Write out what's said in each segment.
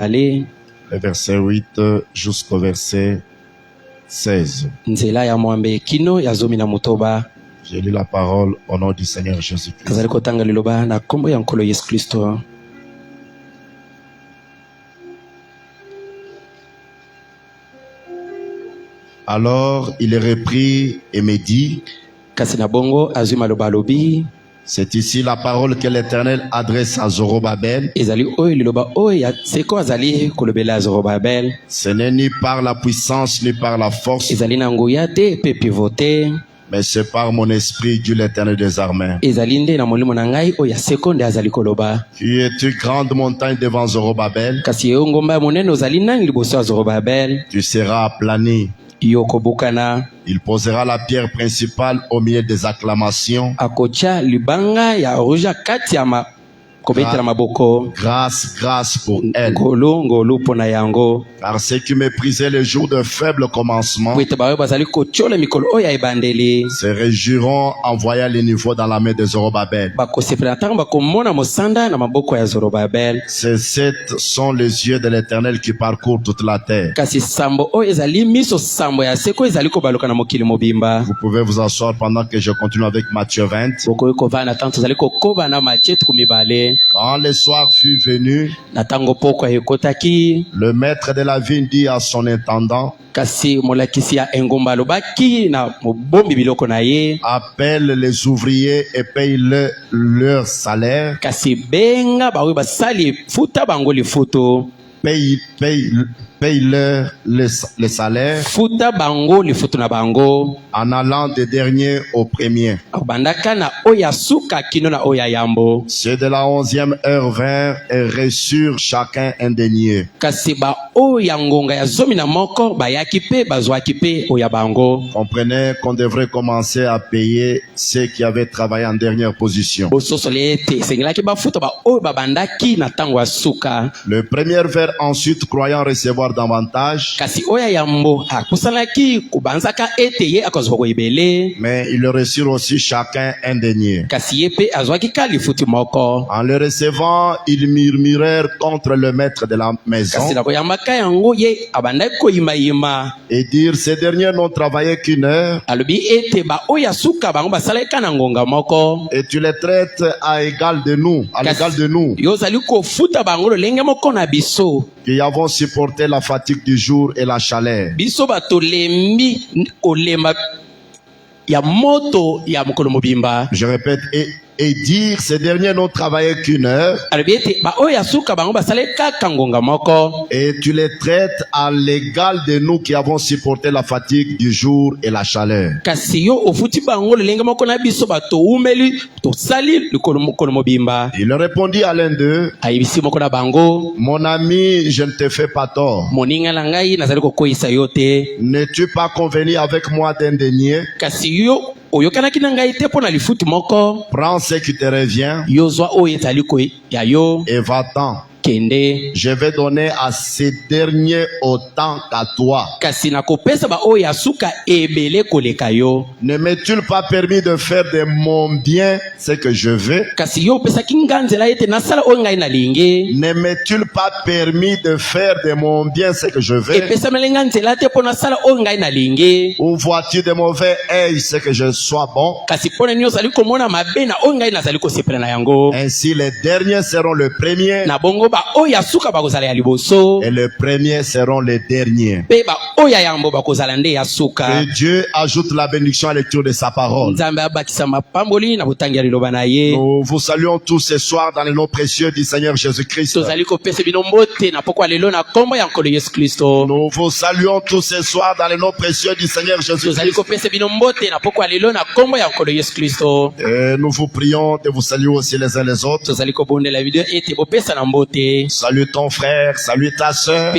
Allez. Le verset 8 jusqu'au verset 16. Nzela ya mwambe kino ya zomi na mutoba. J'ai lu la parole au nom du Seigneur Jésus-Christ. Kazali kotanga liloba na kombo ya nkolo Yesu Kristo. Alors il reprit et me dit, Kasina bongo azuma lobalobi. C'est ici la parole que l'Éternel adresse à Zorobabel. Ezali oyo liloba oyo ya seko azali kolobela Zorobabel. Ce n'est ni par la puissance ni par la force, Ezali na nguya te pe pivote. mais c'est par mon esprit, dit l'Éternel des armées. Ezali nde na molimo na ngai oyo ya seko nde azali koloba. Qui es-tu grande montagne devant Zorobabel? Kasi yo ngomba ya monene ozali nani liboso ya Zorobabel? Tu seras aplani. Yo kobukana. Il posera la pierre principale au milieu des acclamations. Akocha libanga ya roja kati ya kobetela maboko. Grâce, grâce pour elle. Ngolo pona yango. Car ceux qui méprisaient les jours de faible commencement se réjouiront en voyant les niveaux dans la main de Zorobabel. Ces sept sont les yeux de l'Éternel qui parcourent toute la terre. Vous pouvez vous asseoir pendant que je continue avec Matthieu 20. Quand le soir fut venu, le maître de la vigne dit à son intendant, appelle les ouvriers et paye-le leur salaire. Paye-leur le salaire en allant des derniers aux premiers. Ceux de la 11e heure vinrent et reçurent chacun un denier. Comprenez qu'on devrait commencer à payer ceux qui avaient travaillé en dernière position. Le premier vers ensuite, croyant recevoir davantage, mais ils reçurent aussi chacun un denier. En le recevant, ils murmurèrent contre le maître de la maison et dirent, ces derniers n'ont travaillé qu'une heure et tu les traites à l'égal de nous, qui avons supporté la fatigue du jour et la chaleur. Je répète, et dire, ces derniers n'ont travaillé qu'une heure et tu les traites à l'égal de nous qui avons supporté la fatigue du jour et la chaleur. Il répondit à l'un d'eux, mon ami, je ne te fais pas tort. N'es-tu pas convenu avec moi d'un denier? Prends ce qui te revient et va-t'en. Je vais donner à ces derniers autant qu'à toi. Ne m'est-il pas permis de faire de mon bien ce que je veux? Ne m'est-il pas permis de faire de mon bien ce que je veux? Ou vois-tu de mauvais œil ce que je sois bon? Ainsi les derniers seront le premier et les premiers seront les derniers. Que Dieu ajoute la bénédiction à la lecture de sa parole. Nous vous saluons tous ce soir dans le nom précieux du Seigneur Jésus-Christ. Nous vous saluons tous ce soir dans le nom précieux du Seigneur Jésus-Christ. Et nous vous prions de vous saluer aussi les uns les autres. Salue ton frère, salue ta sœur.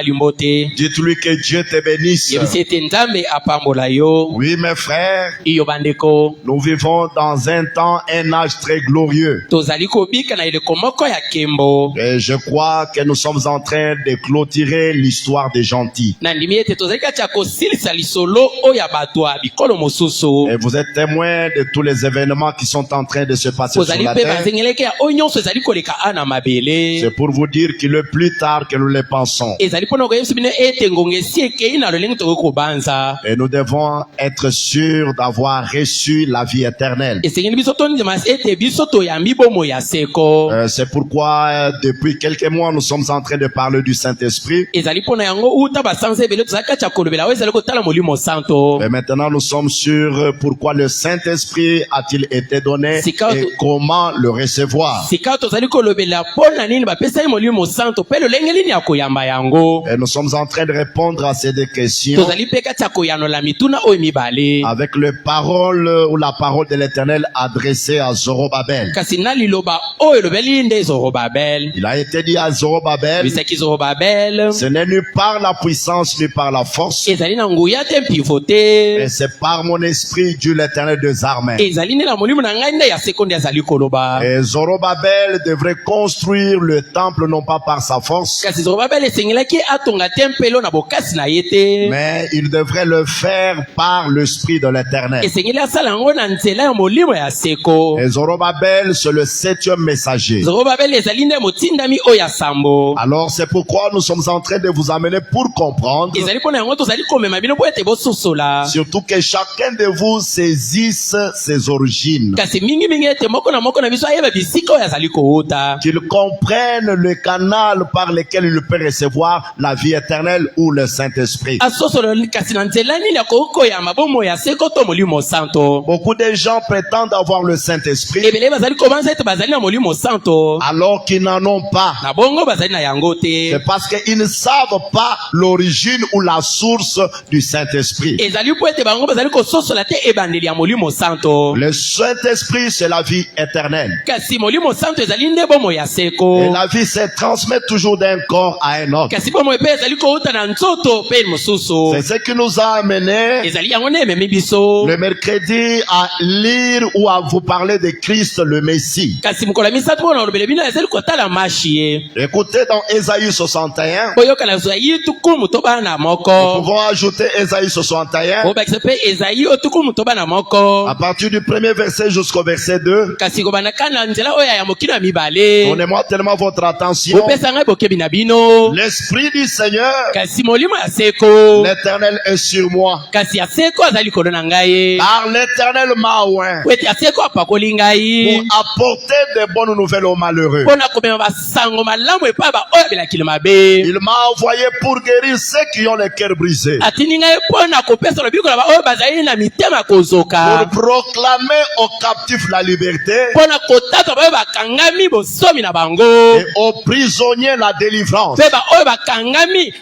balimbo te. Dites-lui que Dieu te bénisse. Yebisi ete Nzambe apambola yo. Oui, mes frères, Iyo bandeko. nous vivons dans un temps, un âge très glorieux. Tozali kobika na eleko moko ya kembo. Et je crois que nous sommes en train de clôturer l'histoire des gentils. Na ndimi ete tozali kati ya kosilisa lisolo oyo ya bato ya bikolo mosusu. Et vous êtes témoins de tous les événements qui sont en train de se passer sur Tozali la pe terre. banzengeleke ya oyo nyonso ezali koleka ana mabele. C'est pour vous dire qu'il est plus tard que nous le pensons. Ezali mpona koyebisa bino ete ngonga esi ekei na lolenge tokoki kobanza. Et nous devons être sûrs d'avoir reçu la vie éternelle. Esengeli biso tondima ete biso toyambi bomoi ya seko. C'est pourquoi depuis quelques mois nous sommes en train de parler du Saint-Esprit. Ezali mpona yango uta basanza ebele tozali kati ya kolobela oyo ezali kotala molimo santo. Et maintenant nous sommes sûrs pourquoi le Saint-Esprit a-t-il été donné et comment le recevoir. Sika tozali kolobela mpona nini bapesaki molimo santo mpe lolenge nini ya koyamba yango. Et nous sommes en train de répondre à ces deux questions Tozali mpe kati ya koyanola mituna oyo mibale. avec le parole ou la parole de l'Éternel adressée à Zorobabel. Kasi na liloba oyo elobeli nde Zorobabel. Il a été dit à Zorobabel, Bisaki Zorobabel. ce n'est ni par la puissance ni par la force, Ezali na nguya te mpivo te. mais c'est par mon esprit, Dieu l'Éternel des armées. Ezali nde na molimo na ngai nde ya sekonde azali koloba. Et Zorobabel devrait construire le temple non pas par sa force, Kasi Zorobabel esengelaki atonga tempelo na bokasi na ye te. mais il devrait le faire par l'esprit de l'Éternel. Esengeli asala yango na nzela ya molimo ya seko. Et Zorobabel, c'est le 7e messager. Zorobabel ezali nde motindami oyo ya sambo. Alors c'est pourquoi nous sommes en train de vous amener pour comprendre, Ezali mpona yango tozali komema bino po ete bososola. surtout que chacun de vous saisisse ses origines, Kasi mingi ete moko na biso ayeba bisika oyo azali kouta. qu'il comprenne le canal par lequel il peut recevoir la vie éternelle ou le Saint-Esprit. Asosolo kasi na nzela nini ya kokoyamba bomoi ya seko to molimo santo. Beaucoup de gens prétendent avoir le Saint-Esprit Ebele bazali kobanza ete bazali na molimo santo. alors qu'ils n'en ont pas. Na bongo bazali na yango te. C'est parce qu'ils ne savent pas l'origine ou la source du Saint-Esprit. Ezali po ete bango bazali kososola te ebandeli ya molimo santo. Le Saint-Esprit, c'est la vie éternelle. Kasi molimo santo ezali nde bomoi ya Et seko. la vie se transmet toujours d'un corps à un autre. Kasi bomoi pe ezali kouta na nzoto pe mosusu. C'est ce qui nous a amené Ezali yango nde ememi biso. le mercredi à lire ou à vous parler de Christ le Messie. Kasi mokolo ya misato mpona olobele bino ezali kotala mashi ye. Écoutez dans Ésaïe 61, Boyoka na zwayi tukumu to bana nous moko. pouvons ajouter Ésaïe 61 Obakisa pe ezayi o tukumu to bana moko. à partir du premier verset jusqu'au verset 2. Kasi kobandaka na nzela oyo ya mokili ya mibale. Donnez-moi tellement votre attention. Opesa ngai bokebi na bino. L'Esprit du Seigneur, Kasi molimo ya seko. l'Éternel est sur moi. Kasi ya seko azali likolo na ngai. Car l'Éternel m'a oint Po ete ya seko apakoli pour ngai. apporter de bonnes nouvelles aux malheureux. Mpona komema basango malamu epai ba oyo abelakili mabe. Il m'a envoyé pour guérir ceux qui ont le cœur brisé, Atindi ngai mpona kopesa lobiko na ba oyo bazali na mitema kozoka. pour proclamer aux captifs la liberté Mpona kotata ba oyo bakangami bosomi na bango. et aux prisonniers la délivrance. Mpe ba oyo bakangami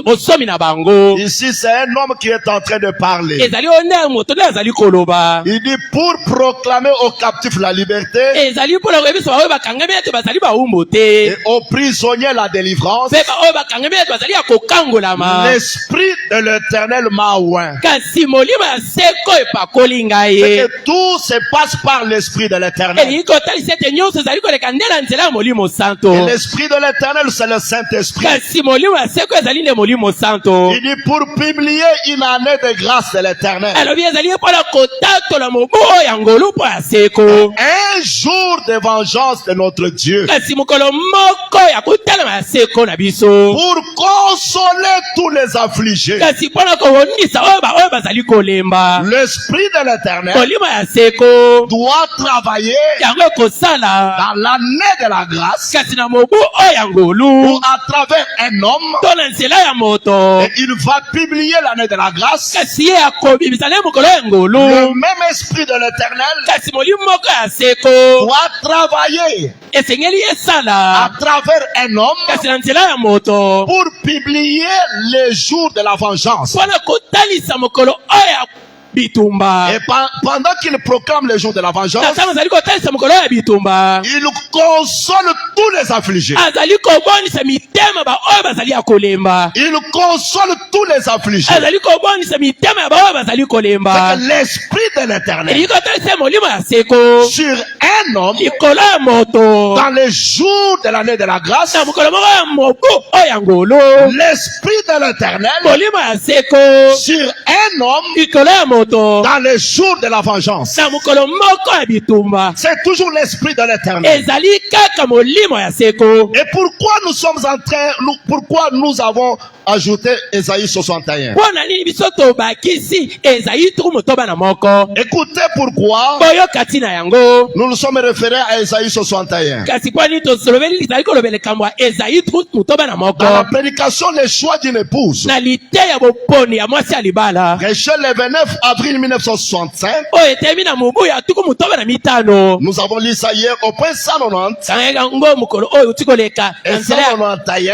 bosomi na bango. Ici, c'est un homme qui est en train de parler. Ezali oyo nde moto nde azali koloba. Il dit pour proclamer aux captifs la liberté Ezali mpona koyebisa ba oyo bakangami ete bazali bawumbu te. et aux prisonniers la délivrance. Mpe ba oyo bakangami ete bazali ya kokangolama. L'Esprit de l'Éternel m'a oint. Kasi molimo ya seko epakoli ngai. C'est que tout se passe par l'Esprit de l'Éternel. Elingi kotalisa ete nyonso ezali koleka nde na nzela ya molimo santo. Et l'Esprit de l'Éternel, c'est le Saint-Esprit. Kasi molimo ya seko ezali nde molimo santo. Il dit pour publier une année de grâce de l'Éternel. Alobi ezali mpona kotatola mobu oyo ya ngolu mpo ya seko. Un jour de vengeance de notre Dieu. Kasi mokolo moko ya kotalama ya seko na biso. Pour consoler tous les affligés. Kasi mpona kowondisa oyo bazali kolemba. L'Esprit de l'Éternel Molimo ya seko doit travailler yango ekosala dans l'année de la grâce kasi na mobu oyo ya ngolu ou à travers un homme. to na nzela ya moto. Et il va publier l'année de la grâce. Kasi ye akobimisa nde mokolo ya ngolu. Le même Esprit de l'Éternel Kasi molimo moko ya seko doit travailler esengeli à esala travers un homme kasi na nzela ya moto pour publier les jours de la vengeance. mpona kotalisa mokolo oyo ya bitumba. Et pendant qu'il proclame le jour de la vengeance, Na tango azali kotalisa mokolo ya bitumba. il console tous les affligés. Azali kobonisa mitema ba oyo bazali ya kolemba. Il console tous les affligés. Azali kobonisa mitema ya ba oyo bazali kolemba. C'est que l'esprit de l'Éternel Elingi kotalisa molimo ya seko. sur un homme Likolo ya moto. dans les jours de l'année de la grâce. Na mokolo moko ya mobu oyo ya ngolo. L'esprit de l'Éternel Molimo ya seko. sur un homme Likolo ya moto. dans les jours de la vengeance. Na mokolo moko ya bitumba. C'est toujours l'esprit de l'Éternel. Ezali kaka molimo ya seko. Et pourquoi nous sommes en train, pourquoi nous avons ajouté Ésaïe 61? Mpona nini biso tobakisi Ezayi tuku motoba na moko. Écoutez pourquoi Boyoka tina yango. nous nous sommes référés à Ésaïe 61. Kasi kwa nini tosolobeli lizali kolobela likambo ya Ezayi tuku motoba na moko. Dans la prédication, le choix d'une épouse, Na liteya boponi ya mwasi ya libala. prêché le 29 avril 1965, Oyo etemi na mobu ya tuku motoba na mitano. nous avons lu ça hier au point 190 Kanga yango mokolo oyo uti koleka. et Na nzela ya 191.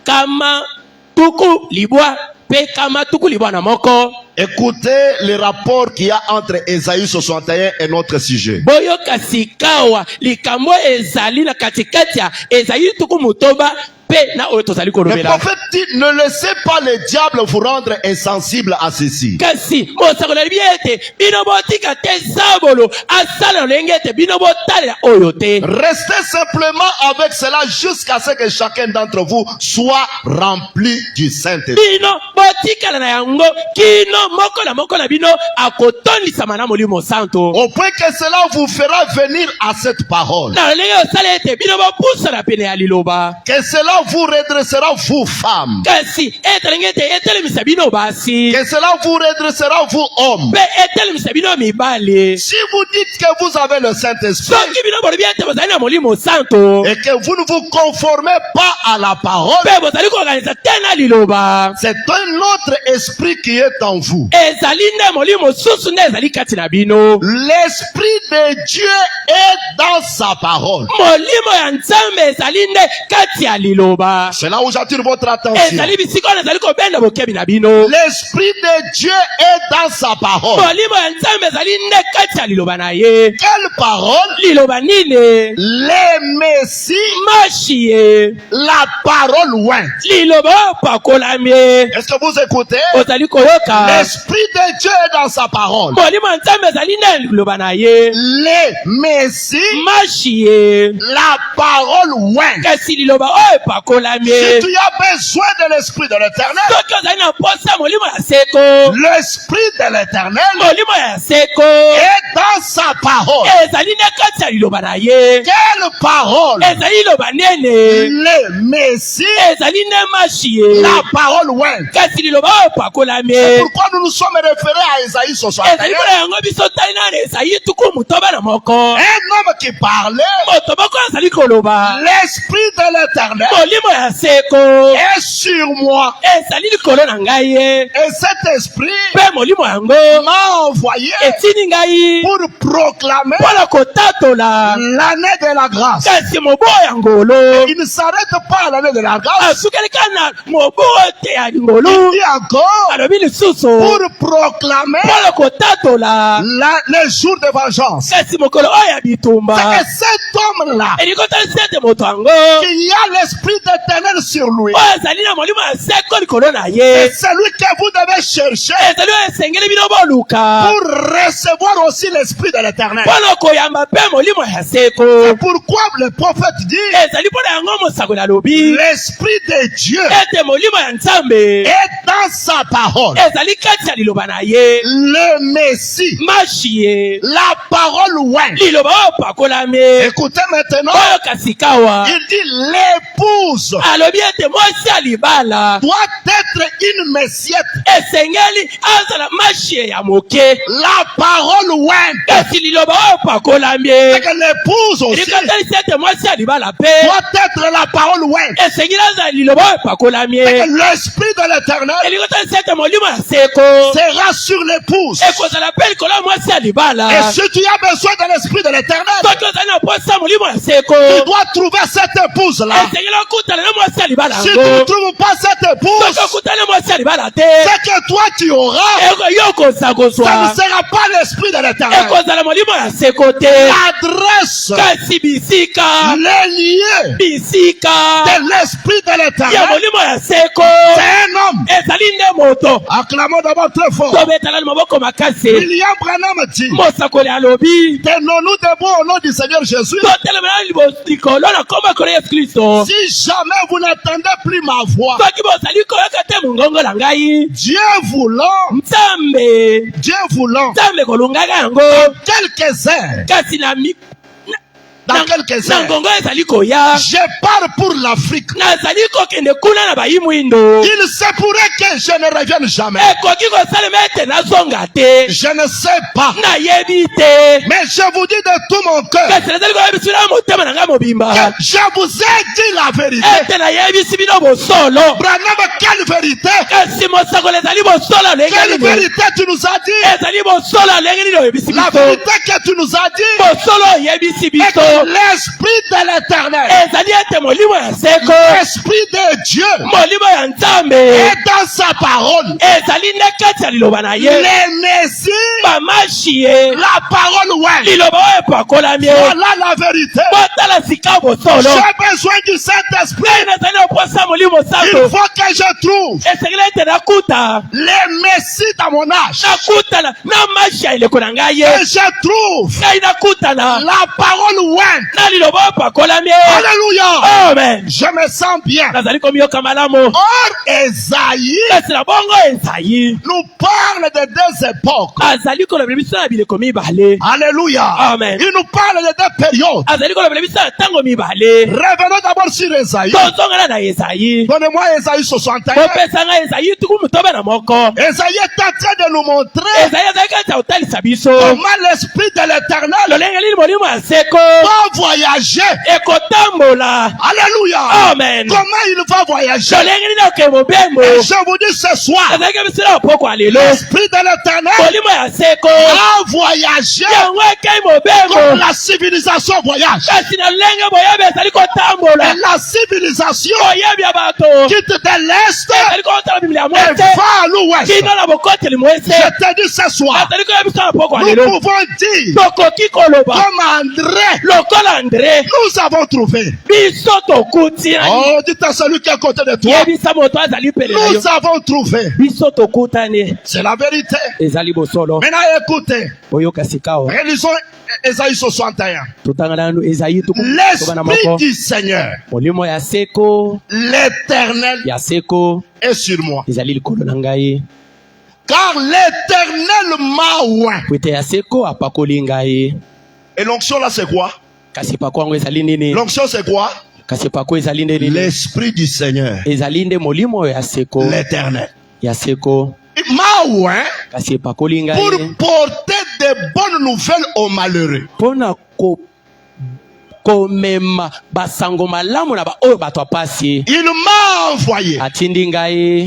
kama tuku libwa pe kama tuku libwa na moko. Écoutez le rapport qu'il y a entre Ésaïe 61 et notre sujet. Boyoka sikawa likambo ezali na katikati ya Ezayi tuku motoba pe na oyo tozali Le kolobela. prophète dit, ne laissez pas le diable vous rendre insensible à ceci. Kasi mosakoli alibi ete bino botika te sabolo asala lolenge ete bino botalela oyo te. Restez simplement avec cela jusqu'à ce que chacun d'entre vous soit rempli du Saint-Esprit. Bino botikala na yango kino moko na bino akotondisama na molimo santo. Au point que cela vous fera venir à cette parole. Na lolenge osala ete bino bopusana pene ya liloba. Que cela vous redressera, vous femmes. Kasi etelenge ete etelemisa bino basi. Que cela vous redressera, vous hommes. Pe etelemisa bino mibali. Si vous dites que vous avez le Saint-Esprit Soki bino bolobi ete bozali na molimo santo. et que vous ne vous conformez pas à la parole, Pe bozali koorganiza te na liloba. c'est un autre esprit qui est en vous. Ezali nde molimo susu nde ezali kati na bino. L'Esprit de Dieu est dans sa parole. Molimo ya Nzambe ezali nde kati ya liloba. C'est là où j'attire votre attention. Ezali bisika oyo ezali kobenda bokebi na bino. L'Esprit de Dieu est dans sa parole. Molimo ya Nzambe ezali nde kati ya liloba na ye. Quelle parole? Liloba nini? Le Messie, Mashi ye. la parole oint. Liloba oyo pakolami ye. Est-ce que vous écoutez? Ozali koyoka. L'Esprit de Dieu est dans sa parole. Molimo ya Nzambe ezali nde liloba na ye. Le Messie, Mashi ye. la parole oint. Kasi liloba oyo pakolami Si ye. tu as besoin de l'Esprit de l'Éternel, Soki ozali na posa molimo ya seko. l'Esprit de l'Éternel Molimo ya seko. est dans sa parole. Ezali nde kati ya liloba na ye. Quelle parole? Ezali liloba nene. Le Messie, Ezali nde mashi ye. la parole oint. Kasi liloba oyo pakolami C'est ye. pourquoi nous nous sommes référés à Ésaïe 61. Ezali mpona yango biso tali nani Ezayi tuku motoba na moko. Un homme qui parlait, Moto moko azali koloba. l'Esprit de l'Éternel Molimo ya seko. est sur moi. Ezali likolo na ngai ye. Et cet esprit Mpe molimo yango. m'a envoyé Etini ngai. pour proclamer Mpona kotatola. l'année de la grâce. Kasi mobo ya ngolo. Il ne s'arrête pas à l'année de la grâce. Asukeleka na mobo te ya Il ngolo. dit encore Alobi lisusu. pour proclamer Mpona kotatola. les jours de vengeance. Kasi mokolo oyo ya C'est bitumba. que cet homme-là, Elingi otalisa ete moto yango. il y a l'Esprit d'éternel sur lui. Oyo ezali na molimo ya seko likolo na Et ye. celui que vous devez chercher Ezali oyo esengeli bino boluka. pour recevoir aussi l'Esprit de l'éternel. Mpona koyamba mpe molimo ya seko. C'est pourquoi le prophète dit, Ezali mpona yango mosakoli alobi. l'Esprit de Dieu Ete molimo ya Nzambe. est dans sa parole. Ezali kati ya liloba na ye. Le Messie, Mashi ye. la parole oint. Liloba oyo pakolami. Écoutez maintenant, Oyo kasikawa. il dit l'épouse Alobi ete mwasi ya libala. doit être une messiette. Esengeli azala mashi ye ya moke. La parole oint. Kasi liloba oyo pakolami. C'est que l'épouse aussi Elikotalisa ete mwasi ya libala pe. doit être la parole oint. Esengeli azala liloba oyo pakolami. C'est que l'Esprit de l'éternel Elikotalisa ete molimo ya seko. sera sur l'épouse. Ekozala pe likolo ya mwasi ya libala. Et si tu as besoin de l'Esprit de l'éternel, Soki ozali na posa molimo ya seko. tu dois trouver cette épouse-là Esengeli okuta Si tu ne trouves pas cette épouse, c'est que toi tu auras, ça ne sera pas l'esprit de l'Éternel. L'adresse, les lieux de l'esprit de l'Éternel, c'est un homme. Acclamons d'abord très fort. William Branham dit, tenons-nous debout au nom du Seigneur Jésus. Si jamais vous n'entendez plus ma voix, Dieu voulant, quelques heures, dans quelques heures, je pars pour l'Afrique. Il se pourrait que je ne revienne jamais. Je ne sais pas. Mais je vous dis de tout mon cœur que je vous ai dit la vérité. Branham, quelle vérité? Quelle vérité tu nous as dit? La vérité que tu nous as dit est que l'esprit de l'Éternel, l'esprit de Dieu est dans sa parole. Les Messies, la parole, ouais. Voilà la vérité. J'ai besoin du Saint-Esprit. Il faut que je trouve les Messies dans mon âge. Et je trouve la parole, ouais. Alléluia. Amen. Je me sens bien. Or, Esaïe nous parle de deux époques. Alléluia. Amen. Il nous parle de deux périodes. Revenons d'abord sur Esaïe. Donnez-moi Esaïe 61. Esaïe est en train de nous montrer comment l'esprit de l'Éternel va voyager. Alléluia. Amen. Comment il va voyager? Et je vous dis ce soir, l'esprit de l'Éternel va voyager comme la civilisation voyage. Et la civilisation quitte de l'Est et va à l'Ouest. Je te dis ce soir, nous pouvons dire comme André, nous avons trouvé. Oh, dites à celui qui est à côté de toi, nous avons trouvé. C'est la vérité. Maintenant écoutez, relisons Esaïe 61. L'esprit du Seigneur, l'Éternel est sur moi. Car l'Éternel m'a oint. Et l'onction là c'est quoi? L'onction c'est quoi? L'esprit du Seigneur, l'Éternel. Il m'a oint pour porter de bonnes nouvelles aux malheureux. Il m'a envoyé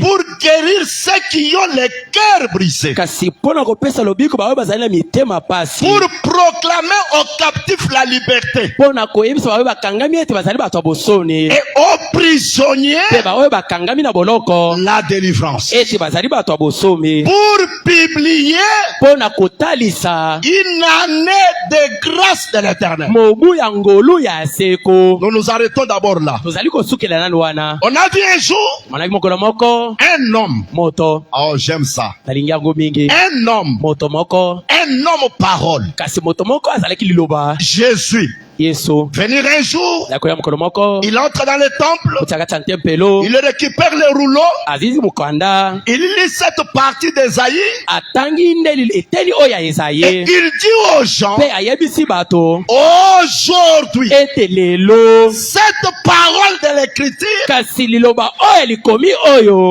pour guérir ceux qui ont le cœur brisé, pour proclamer aux captifs la liberté et aux prisonniers la délivrance, pour publier une année de grâce de l'Éternel. Nous nous arrêtons d'abord là. On a vu un jour un homme. Oh, j'aime ça. Un homme parole. Jésus. Venir un jour, il entre dans le temple, il récupère le rouleau, il lit cette partie d'Esaïe et il dit aux gens, aujourd'hui, cette parole de l'Écriture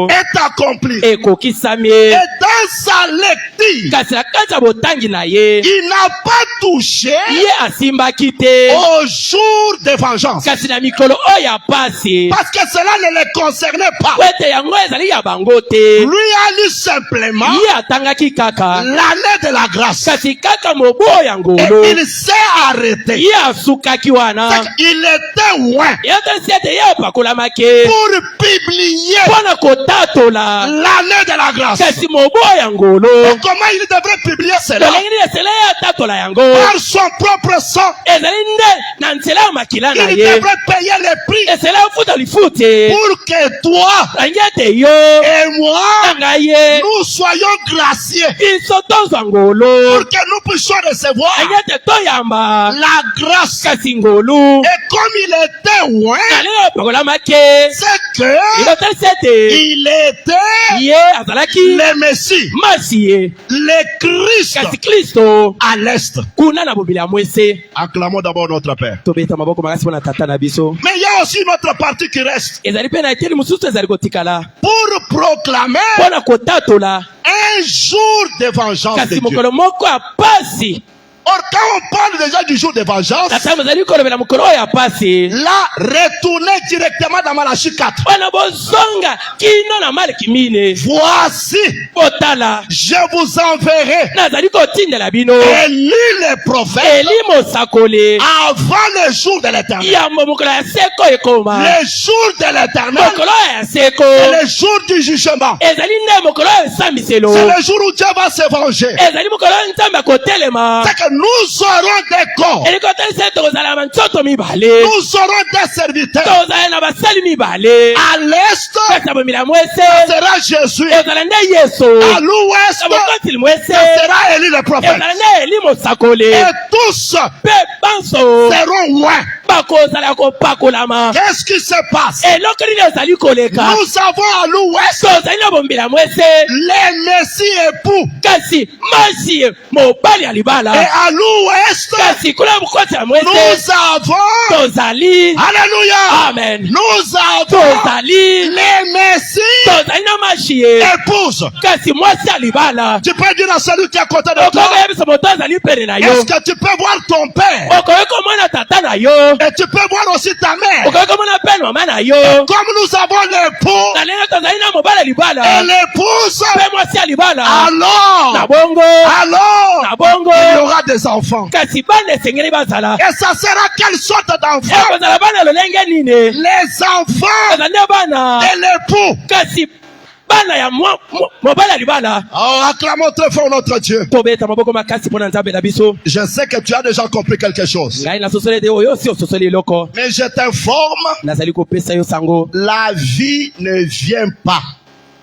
est accomplie. Et dans dans sa lecture, kasi na kati ya botangi na ye il n'a pas touché ye asimbaki te au jour de vengeance. kasi na mikolo oyo ya pasi Parce que cela ne les concernait pas. po ete yango ezali ya bango te Lui a lu simplement ye atangaki kaka l'année de la grâce. kasi kaka mobu oyo ya ngolo Et il s'est arrêté. ye asukaki wana Il était loin ye otasi ete ye apakolamaki pour publier mpo na kotatola l'année de la grâce. kasi mobu oyo ya ngolo Et comment il devrait publier cela? tolengi nini esele ye atatola yango Par son propre sang. ezali nde na nzela ya makila na Il ye devrait payer le prix esele afuta lifu te pour que toi nangi ete yo et moi, na ngai ye nous soyons graciés. biso tozwa ngolo Pour que nous puissions recevoir nangi ete toyamba la grâce. kasi ngolu Et comme il était loin, na lelo apakolamaki c'est que ilotalisi ete il était ye azalaki le Messie, masi ye le Christ kasi kristo à l'Est. kuna na mobili ya mwese Acclamons d'abord notre Père. tobeta maboko makasi mpo na tata na biso Mais il y a aussi une autre partie qui reste ezali mpe na eteli mosusu ezali kotikala pour proclamer mpo na kotatola un jour de vengeance de kasi Dieu. mokolo moko ya pasi Or, quand on parle déjà du jour de vengeance, tata mozali kolobela mokolo oyo ya pasi là, retournez directement dans Malachie 4. wana bozonga kino na maleki mine Voici, botala je vous enverrai nazali kotindela bino Élie le prophète eli mosakoli avant le jour de l'éternel. yambo mokolo ya seko ekoma Le jour de l'éternel, mokolo oyo ya seko c'est le jour du jugement. ezali nde mokolo oyo esambiselo C'est le jour où Dieu va se venger. ezali mokolo oyo nzambe akotelema C'est que nous aurons des corps, elingi otalisa ete tokozala na nzoto mibale nous aurons des serviteurs. tozala na basali mibale À l'est, kasi na bomila mwese sera Jésus. ezala nde yesu À l'ouest, na bokotili mwese sera Élie le prophète. ezala nde eli mosakoli Et tous mpe banso seront loin. bakozala kopakolama Qu'est-ce qui se passe? eloko nini ezali koleka Nous avons à l'ouest tozali na bombila mwese les Messie époux. kasi masi mobali ya Et libala à l'ouest, kasi kuna bokoti ya mwese nous avons, tozali alléluia, amen nous avons tozali les Messie tozali na mashi ye épouses. kasi mwasi ya libala Tu peux dire à celui qui est à côté de toi, okokoyebisa moto azali pene na yo est-ce que tu peux voir ton père? okoki komona tata na yo Et tu peux voir aussi ta mère. okoki komona mpe mama na yo Comme nous avons l'époux na ndenge tozali na mobali ya libala et l'épouse, mpe mwasi ya libala alors, na bongo na bongo il y aura des enfants. kasi bana esengeli bazala Et ça sera quelle sorte d'enfants? ekozala bana lolenge nini Les enfants eza nde bana de l'époux. kasi bana ya mobali ya libala Oh, acclamons très fort notre Dieu. tobeta maboko makasi mpo na nzambe na biso Je sais que tu as déjà compris quelque chose. ngai nasosoli ete oyo si ososoli eloko Mais je t'informe, nazali kopesa yo sango la vie ne vient pas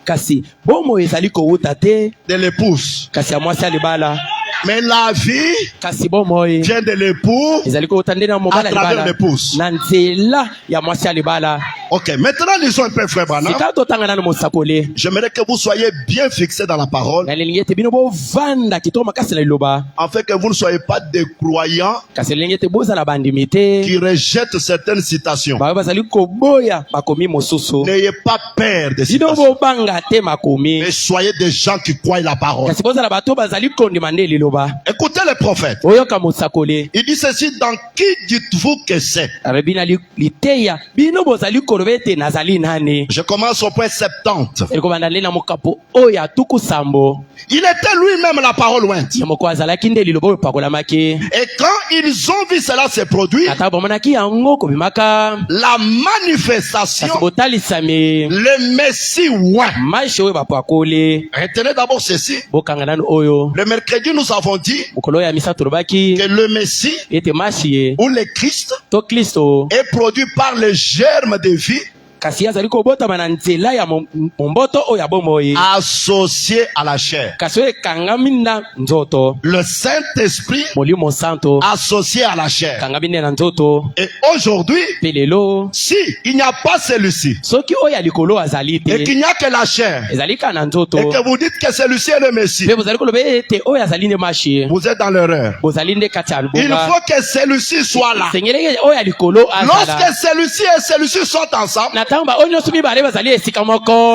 kasi bomo ezali kowuta te de l'épouse. kasi ya mwasi ya libala Mais la vie kasi bomoi vient de l'époux ezali kowuta nde na à mobali ya travers libala l'épouse. na nzela ya mwasi ya libala Ok, maintenant lisons un peu frère Branham. sika totanga nano mosakoli J'aimerais que vous soyez bien fixés dans la parole, nalingi ete bino bovanda kitoko makasi na liloba afin que vous ne soyez pas des croyants kasi elingi ete bozala bandimi te qui rejettent certaines citations. bayo bazali koboya makomi mosusu N'ayez pas peur des bino citations, bobanga te makomi mais soyez des gens qui croient la parole. kasi bozala bato bazali kondima nde liloba Écoutez le prophète. oyoka mosakoli Il dit ceci, dans qui dites-vous que c'est? alobi na liteya bino bozali koloba ete nazali nani Je commence au point 70. elikobanda nde na mokapo oyo ya tuku sambo Il était lui-même la parole ointe. ye moko azalaki nde liloba oyo epakolamaki Et quand ils ont vu cela se produire, ata bamonaki yango kobimaka la kasi manifestation, botalisami le Messie oint. mashi oyo bapakoli Retenez d'abord ceci. bokanga nanu oyo Le mercredi, nous avons dit mokolo oyo ya misa tolobaki que le Messie ete mashi ye ou le Christ to kristo est produit par le germe de vie kasi azali kobotama na nzela ya momboto oyo ya bomoi associé à la chair. kasi oyo ekangami na nzoto Le Saint-Esprit molimo santo associé à la chair. ekangami nde na nzoto Et aujourd'hui, mpe lelo si il n'y a pas celui-ci, soki oyo ya likolo azali et te qu'il n'y a que la chair, ezali kaka na nzoto et que vous dites que celui-ci est le Messie, mpe bozali koloba ete oyo azali nde mashi vous êtes dans l'erreur. bozali nde kati ya Il libonga faut que celui-ci soit là. sengeleki oyo ya likolo azala Lorsque celui-ci et celui-ci sont ensemble, na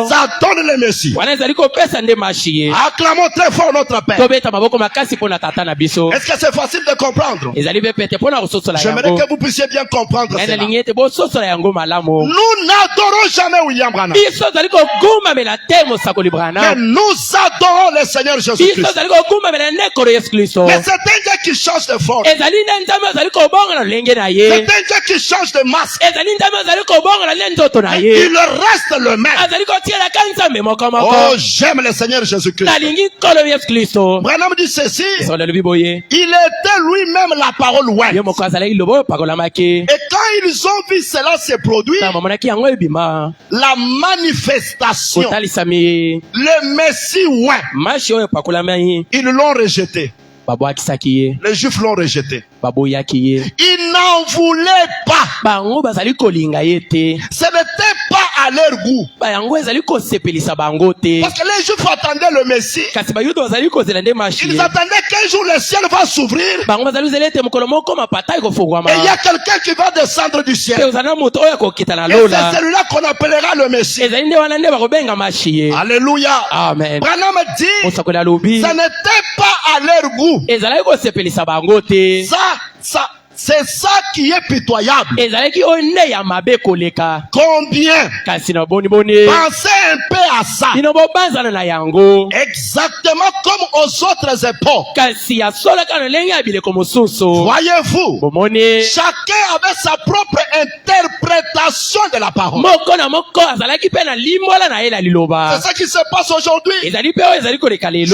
Ça donne le Messie. Acclamons très fort notre Père. Est-ce que c'est facile de comprendre? J'aimerais que vous puissiez bien comprendre cela. Nous n'adorons jamais William Branham. Mais nous adorons le Seigneur Jésus-Christ. Mais c'est un Dieu qui change de forme. C'est un Dieu qui change de masque. Il reste le même. Oh, j'aime le Seigneur Jésus-Christ. Branham dit ceci. Il était lui-même la parole web. Et quand ils ont vu cela se produire, la manifestation, le Messie web, ils l'ont rejeté. Les Juifs l'ont rejeté. Ils n'en voulaient pas. Ce n'était pas à leur goût. Parce que les Juifs attendaient le Messie. Ils attendaient qu'un jour le ciel va s'ouvrir. Et il y a quelqu'un qui va descendre du ciel. Et c'est celui-là qu'on appellera le Messie. Alléluia. Amen. Branham dit, ce n'était pas à leur goût. C'est ça qui est pitoyable. Combien? Pensez un peu à ça. Exactement comme aux autres époques. Voyez-vous, chacun avait sa propre interprétation de la parole. C'est ça qui se passe aujourd'hui.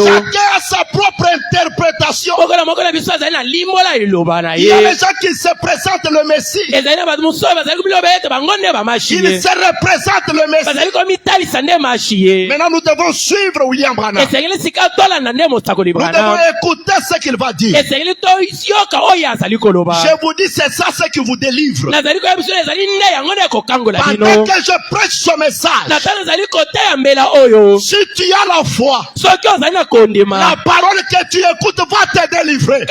Chacun a sa propre interprétation. Il y a les gens qui se présentent le Messie. Ils se représentent le Messie. Maintenant nous devons suivre William Branham. Nous devons écouter ce qu'il va dire. Je vous dis, c'est ça ce qui vous délivre. Pendant que je prêche ce message, si tu as la foi, la parole que tu écoutes va te délivrer.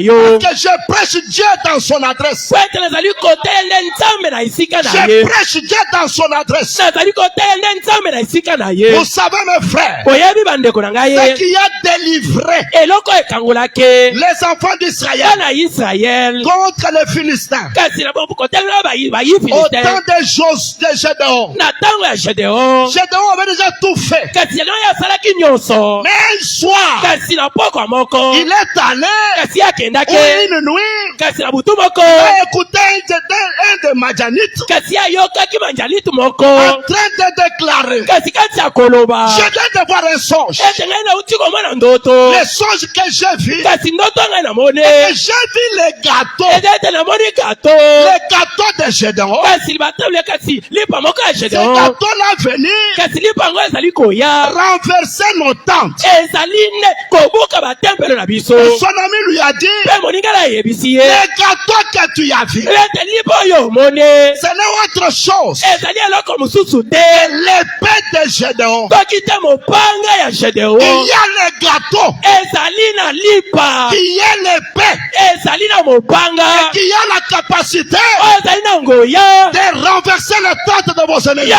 Que je prêche Dieu dans son adresse. Je prêche Dieu dans son adresse. Vous savez mes frères, ce qui a délivré les enfants d'Israël contre les Philistins au temps de Gédéon. Gédéon avait déjà tout fait. Mais un soir, il est allé une nuit, il a écouté un de Madianites en train de déclarer, je viens de voir un songe. Le songe que j'ai vu, et que j'ai vu les gâteaux de Gédéon. Ces gâteaux-là venir renverser nos tentes. Son ami lui a dit, les gâteaux que tu as vus, ce n'est autre chose que l'épée de Gédéon. Il y a les gâteaux, il y a l'épée, et qui a la capacité de renverser les têtes de vos ennemis.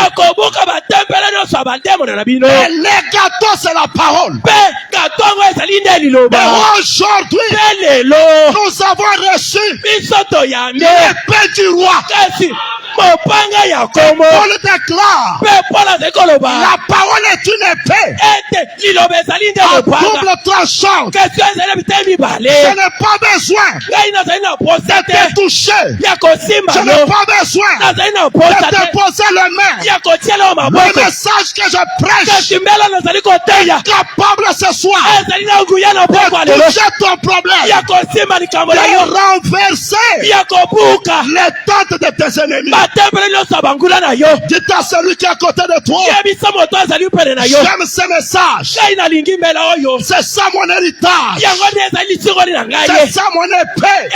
Et les gâteaux, c'est la parole. Mais aujourd'hui, nous avons reçu l'épée du roi. Paul déclare, la parole est une épée à double tranchante. Je n'ai pas besoin de te toucher. Je n'ai pas besoin de te poser les mains. Le message que je prêche est capable ce soir de toucher ton problème, de renverser les têtes de tes ennemis. Dites à celui qui est à côté de toi, j'aime ce message. C'est ça mon héritage. C'est ça mon épée.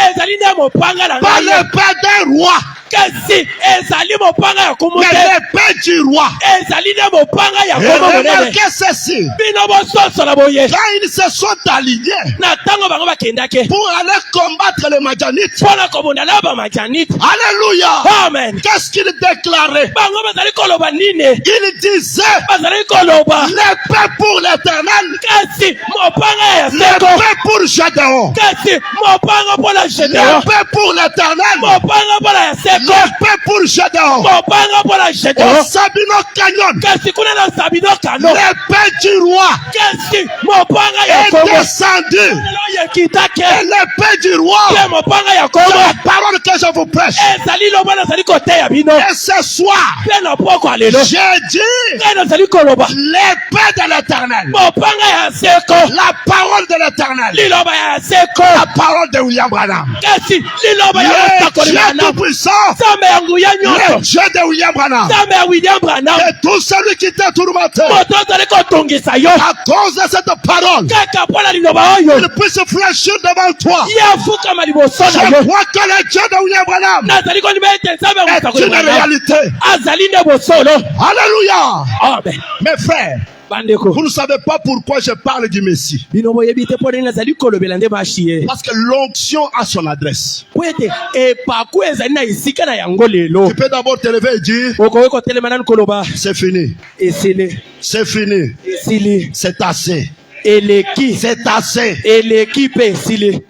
Pas l'épée d'un roi. kasi ezali mopanga ya Mais kumute l'épée du roi. ezali ne mopanga ya Et komo monene remarquez ceci. bino bososola boye Quand ils se sont alignés na ntango bango bakendaki pour aller combattre les Madianites. mpona kobundana bamajanite Alléluia. amen Qu'est-ce qu'il déclarait? bango bazali koloba nini Il disait bazali koloba l'épée pour l'Éternel, kasi mopanga ya seko l'épée pour Gédéon, kasi mopanga mpona Gédéon l'épée pour l'Éternel, mopanga mpona ya seko l'épée pour Gédéon. mopanga mpona Au Gédéon Sabino Canyon, kasi kuna na sabino kano l'épée du roi kasi mopanga ya est kongo descendue. lelo yekitake Et l'épée du roi, ye mopanga ya c'est kongo la parole que je vous prêche. ezali loba nazali koteya bino Et ce soir, mpe na poko ya lelo j'ai dit ngai nazali koloba l'épée de l'Éternel, mopanga ya seko la parole de l'Éternel, liloba ya seko la parole de William Branham. kasi liloba ya Le motakoli Dieu branham tout-puissant, nzambe ya nguya le nyonso Dieu de William Branham, nzambe ya william branham et tout celui qui t'a tourmenté moto azali kotungisa yo à cause de cette parole, kaka mpona liloba oyo il puisse fléchir devant toi. ye afukama liboso na Je yo crois que le Dieu de William Branham nazali kondima ete nzambe ya est motakoli une branham réalité. azali nde bosolo Alléluia. amen Mes frères, bandeko vous ne savez pas pourquoi je parle du Messie. bino boyebi te mpo ndenge nazali kolobela nde mashi ye Parce que l'onction a son adresse. po ete epaku ezali na esika na yango lelo Tu peux d'abord te lever et dire, okoki kotelema nani koloba c'est fini, esili c'est fini, esili c'est assez, eleki c'est assez. eleki mpe esili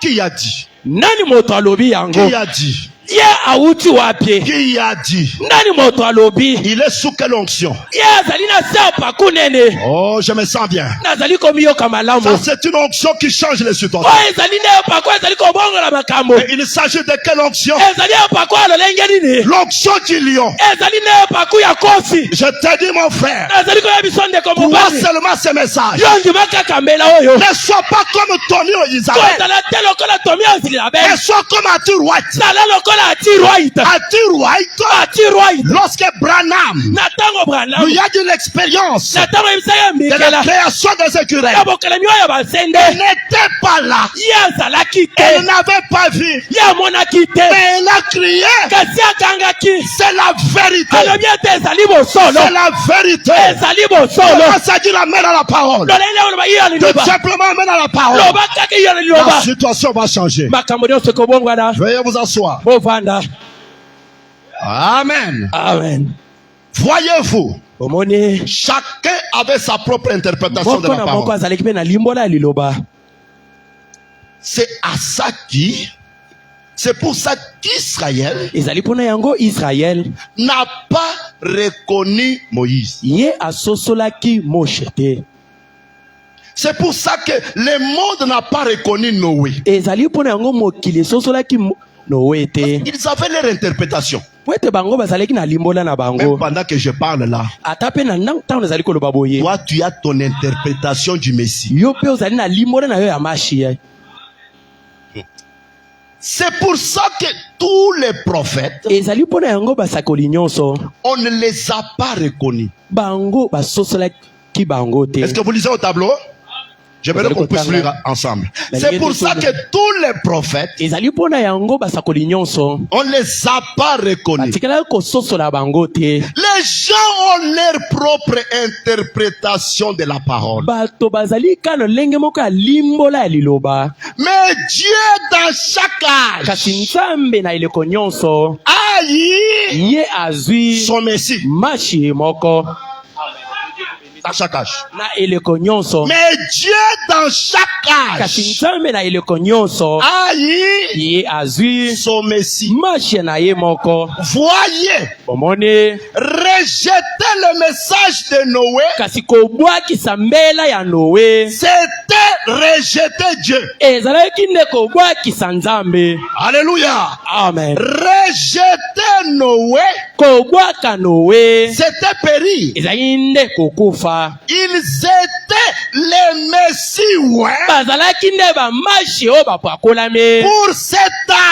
Qui a dit? nani moto alobi yango Qui a dit? ye awuti wapi Qui a dit? nani moto alobi Il est sous quelle onction? ye azali na se apaku nene Oh, je me sens bien. nazali komiyoka malamu Ça, c'est une onction qui change les situations. oyo ezali nde apaku ezali kobongola makambo Mais il s'agit de quelle onction? ezali apaku ya lolenge nini L'onction du lion. ezali nde apaku ya kosi Je te dis, mon frère, nazali koyebiso ndeko vois mobali seulement ce message. yo ndima kaka mbela oyo Ne sois pas comme Tony au Israël. kozala te lokola tomi ozilila Ne be sois comme Arthur White. zala lokola atirwaita Arthur White, atirwaita lorsque Branham na ntango branam lui a dit l'expérience na ntango yebisa ye de la mikela création des écureuils, ya bokelemi oyo basende elle n'était pas là. ye azalaki Elle te n'avait pas vu. ye amonaki te Mais elle a crié. kasi akangaki C'est la vérité. alobi ete ezali bosolo C'est la vérité. ezali bosolo Comment ça dit la main à la parole? lolele oloba iyo na Tout liloba simplement main à la parole. loba kaka iyo na La liloba situation va changer. makambo nyonso ekobongwana Veuillez vous asseoir. bovanda Amen. amen Voyez-vous, omoni chacun avait sa propre interprétation de moko la na moko parole. azalaki mpe na limbola ya liloba C'est à ça qui, c'est pour ça qu'Israël ezali mpona yango israel n'a pas reconnu Moïse. ye asosolaki moshe te C'est pour ça que le monde n'a pas reconnu Noé. ezali mpona yango mokili esosolaki noe te Ils avaient leur interprétation. po ete bango bazalaki na limbola na Même bango pendant que je parle là, ata mpe na ntango nazali koloba boye toi tu as ton interprétation du Messie. yo mpe ozali na limbola na yo ya mashi ye C'est pour ça que tous les prophètes, ezali mpona yango basakoli nyonso on ne les a pas reconnus. bango basosolaki bango te Est-ce que vous lisez au tableau? J'aimerais qu'on puisse lire ensemble. C'est pour ça que tous les prophètes, ezali mpona yango basakoli nyonso on ne les a pas reconnus. batikalaki kososola bango te Les gens ont leur propre interprétation de la parole. bato bazali kano lenge moko ya limbola ya liloba Mais Dieu, dans chaque kasi âge, nzambe na eleko nyonso a eu ye azwi son Messie. mashi moko Dans chaque âge. na eleko nyonso Mais Dieu, dans chaque kasi âge, nzambe na eleko nyonso a eu ye azwi son Messie. mashi na ye moko Voyez, omoni rejeter le message de Noé, kasi kobwakisa mbela ya noe c'était rejeter Dieu. ezalaki nde kobwakisa nzambe Alléluia. amen Rejeter Noé, kobwaka noe c'était périr. ezalaki nde kokufa Ils étaient les Messies, ouais, bazalaki nde bamashi oyo bapakolami pour cet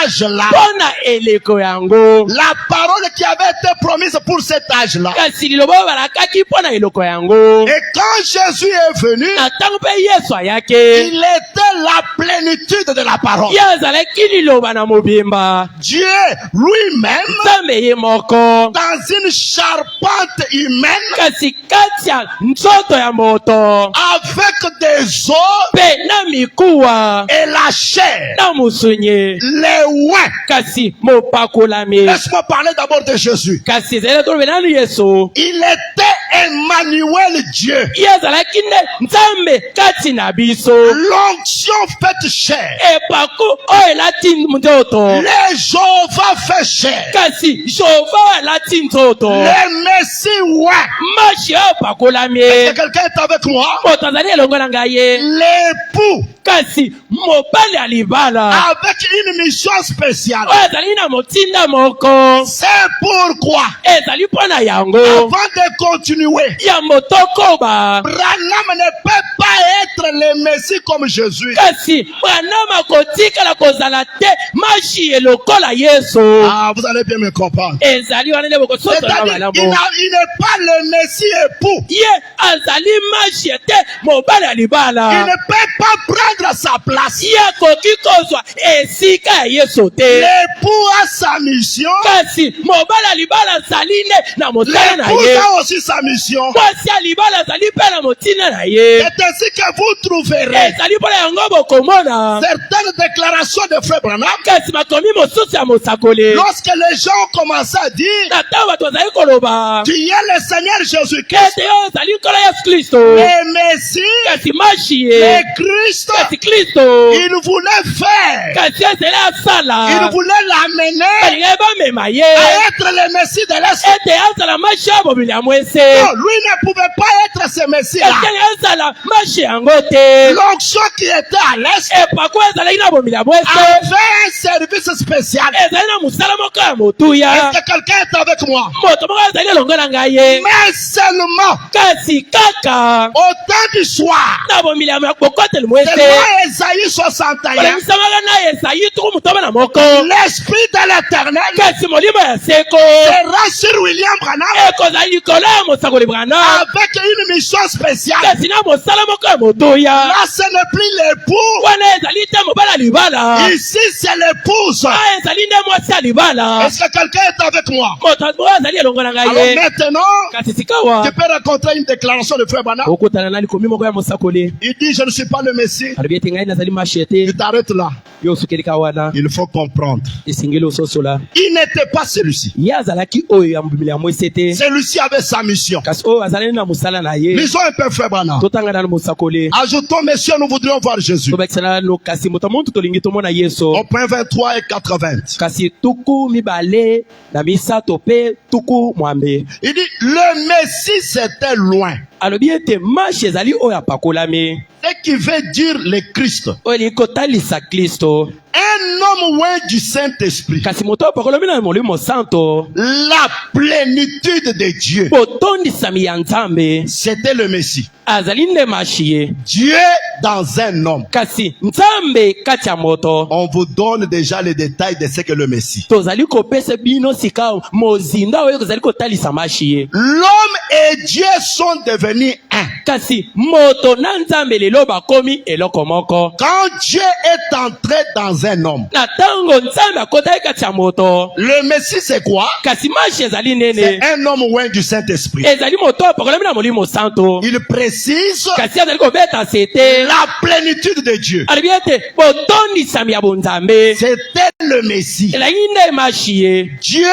âge-là. mpo na eleko yango La parole parole qui avait été promise pour cet âge-là. kasi liloba balakaki mpo na eloko yango. Et quand Jésus est venu, Na ntango mpe yesu ayaki, il était la plénitude de la parole. ye azalaki liloba na mobimba. Dieu lui-même, nzambe ye moko, dans une charpente humaine, kasi kati ya nzoto ya moto avec des os mpe na mikuwa et la chair, na musunye, les oins. kasi mopakolami. Laisse-moi parler d'abord de Jésus. kasi ezali tolobe nani yesu. Il était Emmanuel Dieu. ye azalaki nde nzambe kati na biso. L'onction faite chair. epaku oyo elati nzoto, Les Jéhovah fait chair. kasi jehova alati nzoto. Les Messie oint. mashi oyo epakolami. Est-ce que quelqu'un est avec moi? moto azali elongo na ngai ye, L'époux kasi mobali ya libala avec une mission spéciale. oyo azali na motinda moko. C'est pourquoi, ezali mpo na yango avant de continuer, ya motokoba, Branham ne peut pas être le Messie comme Jésus. kasi branama kotikala kozala te mashi elokola yesu. Ah, vous allez bien me comprendre. ezali wana nde bokosotola C'est-à-dire, malamu. il n'est pas le Messie époux. ye azali mashi te mobali ya Il libala. ne peut pas prendre sa place. ye akoki kozwa esika ya yesu te. L'époux a sa mission. kasi mobali ya libala azali nde na mosala na L'épouse ye. a aussi sa mission. mwasi ya libala azali mpe na motina na ye. C'est ainsi que vous trouverez ezali mpona yango bokomona certaines déclarations de Frère Branham. kasi makomi mosusu ya mosakoli. Lorsque les gens ont commencé à dire, na ntango bato bazali koloba tu es le Seigneur Jésus-Christ, ete yo ozali nkolo yesu kristo, le Messie, kasi mashi le ye, Christ, kasi kristo, il voulait faire, kasi ezali asala, il voulait l'amener balingai bamema ye à être le Messie de l'Est. ete azala mashi ya mobili ya mwese. Non, lui ne pouvait pas être ce Messie-là. kasi azala mashi yango te. L'onction qui était à l'Est epako ezalaki na mobili ya mwese, avait un service spécial. ezali na mosala moko ya motuya. Est-ce que quelqu'un est avec moi? moto moko azali elongo na ngai ye, Mais seulement kasi kaka au temps du soir, na bomili ya bokoteli mwese selon Ésaïe 61, olemisamaka na esayi tuku motoba na moko, l'Esprit de l'Éternel kasi molimo ya seko sera sur William Branham ekozala likolo ya mosakoli Branham, avec une mission spéciale. kasi na mosala moko ya motuya. Là, ce n'est plus l'époux. wana ezali te mobali ya libala, Ici, c'est l'épouse. ezali nde mwasi ya libala. Est-ce que quelqu'un est avec moi? moto oyo azali elongo na ngai Alors ye, maintenant, kasi sikawa tu peux rencontrer une déclaration de Frère Branham. okutana na likomi moko ya mosakoli Il dit, je ne suis pas le Messie. alobi ete ngai nazali mashi Tu te. t'arrêtes là. yo osukelika wana Il faut comprendre. esengeli ososola. Il n'était pas celui-ci. ye azalaki oyo ya mobimili ya mwese te, Celui-ci avait sa mission. kasi oyo azalaki na mosala na ye. Lisons un peu Frère Branham. totanga na mosakoli Ajoutons, messieurs, nous voudrions voir Jésus. tobakisana nano, kasi moto muntu tolingi tomona yesu. Au point 23 et 80. kasi tuku mibale na misato pe tuku mwambe. Il dit, le Messie c'était loin. alobi ete mashi ezali oyo apakolami, Ce qui veut dire le Christ. oyo likotalisa kristo. Un homme loin du Saint-Esprit. kasi moto oyo apakolami na molimo santo, La plénitude de Dieu. botondisami ya nzambe, C'était le Messie. azali nde mashi ye. Dieu dans un homme. kasi nzambe kati ya moto. On vous donne déjà les détails de ce que le Messie. tozali kopesa bino sika mozinda oyo kozali kotalisa mashi ye. L'homme et Dieu sont devenus un. kasi moto na nzambe lelo bakomi eloko moko. Quand Dieu est entré dans un homme, na ntango nzambe akotaki kati ya moto, le Messie c'est quoi? kasi mashi ezali C'est nene, un homme loin du Saint-Esprit. ezali moto apakolami na molimo santo, Il précise kasi azali kobeta sete. la plénitude de Dieu. alobi ete botondisami ya bonzambe C'était le Messie. ezalaki nde mashi ye. Dieu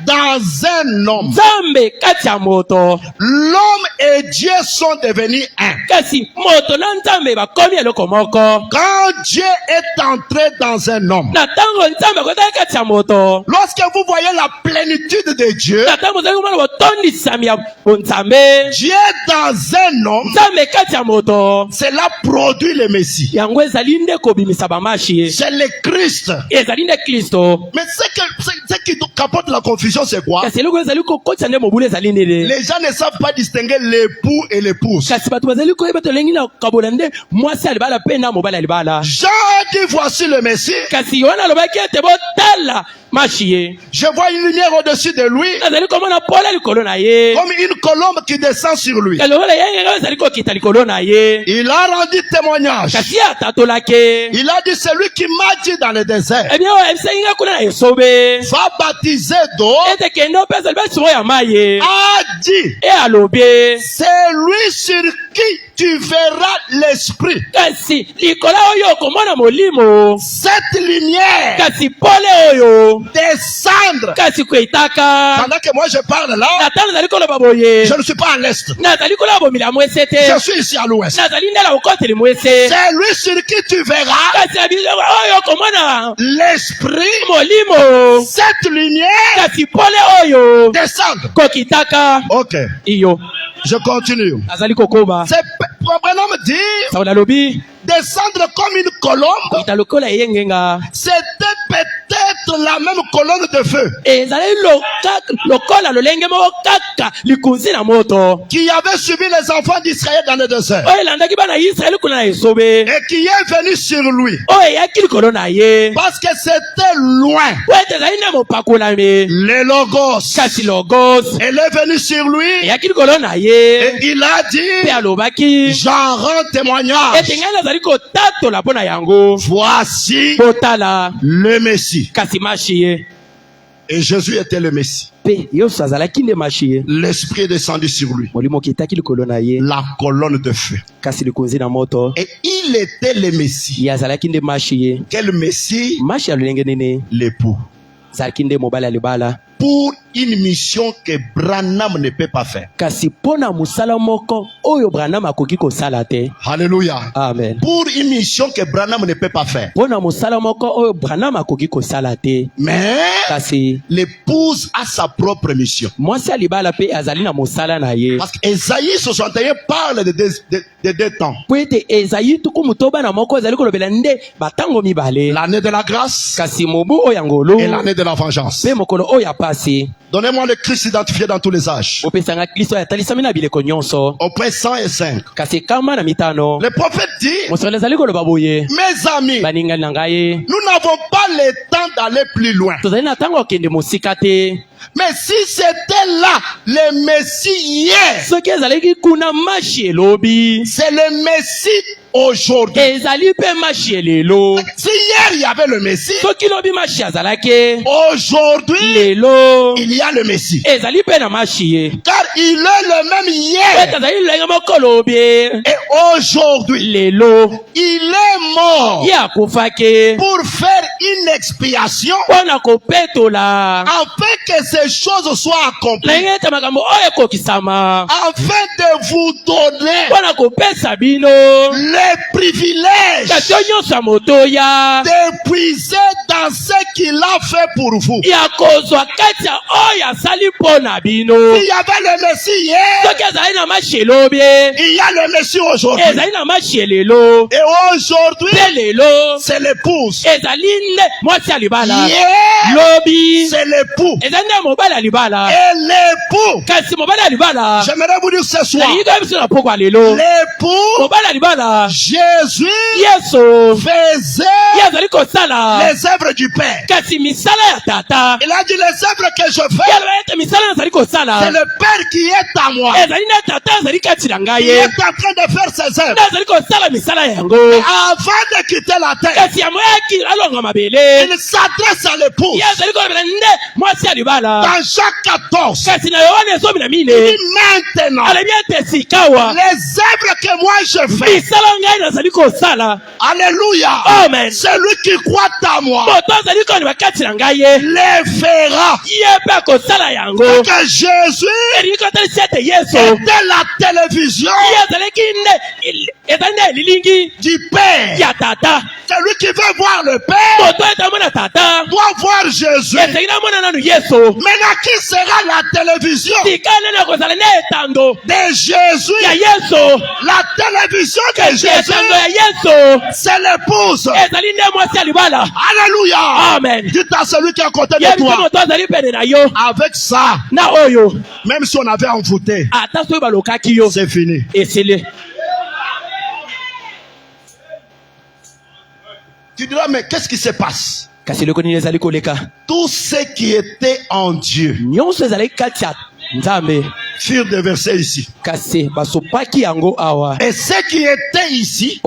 dans un homme. nzambe kati ya moto, L'homme et Dieu sont devenus un. kasi moto na nzambe bakomi eloko moko. Quand Dieu est entré dans un homme, na ntango nzambe akotaki kati ya moto, lorsque vous voyez la plénitude de Dieu, na ntango ozali komona botondisami ya bonzambe, Dieu dans un homme, nzambe kati ya moto, cela produit le Messie. yango ezali nde kobimisa bamashi ye. C'est le Christ. ezali nde kristo. Mais ce qui capote la confusion, c'est quoi? kasi eloko ezali kokotisa nde mobulu ezali nini. Les gens ne savent pas distinguer l'époux et l'épouse. kasi bato bazali koyeba tolengi na kabola nde mwasi ya libala mpe na mobali ya libala. Jean dit, voici le Messie. kasi yohana alobaki ete botala Je vois une lumière au-dessus de lui, comme une colombe qui descend sur lui. Il a rendu témoignage. Il a dit, c'est lui qui m'a dit dans le désert, va baptiser d'eau, a dit, c'est lui sur qui tu verras l'esprit. Cette lumière descendre. Pendant que moi je parle là, je ne suis pas à l'est. Je suis ici à l'ouest. C'est lui sur qui tu verras l'esprit. Cette lumière descendre. Ok. Je continue. C'est Branham dit descendre comme une colombe. C'était peut-être la même colonne de feu qui avait suivi les enfants d'Israël dans le désert et qui est venu sur lui parce que c'était loin. Le Logos, elle est venue sur lui et il a dit, j'en rends témoignage, voici le Messie. Et Jésus était le Messie. L'esprit est descendu sur lui, la colonne de feu, et il était le Messie. Quel Messie? L'époux, pour une mission que Branham ne peut pas faire. Alléluia. Amen. Pour une mission que Branham ne peut pas faire. Mais l'épouse a sa propre mission. Parce qu'Ésaïe 61 parle de deux temps. L'année de la grâce et l'année de la vengeance. Donnez-moi le Christ identifié dans tous les âges. Au près 105. Le prophète dit, mes amis, nous n'avons pas le temps d'aller plus loin. Mais si c'était là le Messie hier, c'est le Messie aujourd'hui. Si hier il y avait le Messie, aujourd'hui il y a le Messie. Car il est le même hier et aujourd'hui. Il est mort pour faire une expiation afin que ces choses soient accomplies, afin de vous donner le privilège d'épuiser dans ce qu'il a fait pour vous. Il y avait le Messie hier, il y a le Messie aujourd'hui, et aujourd'hui c'est l'épouse. Hier c'est l'époux. Et l'époux, j'aimerais vous dire ce soir, l'époux, Jésus faisait les œuvres du Père. Il a dit les œuvres que je fais, c'est le Père qui est à moi. Il est en train de faire ses œuvres. Avant de quitter la terre, il s'adresse à l'épouse. Dans Jacques 14, il dit maintenant, les œuvres que moi je fais, alléluia, amen, celui qui croit en moi les fera. Que Jésus était la télévision du Père. Celui qui veut voir le Père doit voir Jésus. Maintenant, qui sera la télévision de Jésus? La télévision de Jésus, c'est l'épouse. Alléluia. Amen. Dites à celui qui est à côté de toi, avec ça, même si on avait envoûté, c'est fini. Tu diras, mais qu'est-ce qui se passe? Tout ce qui était en Dieu furent déversés ici. Et ce qui était ici,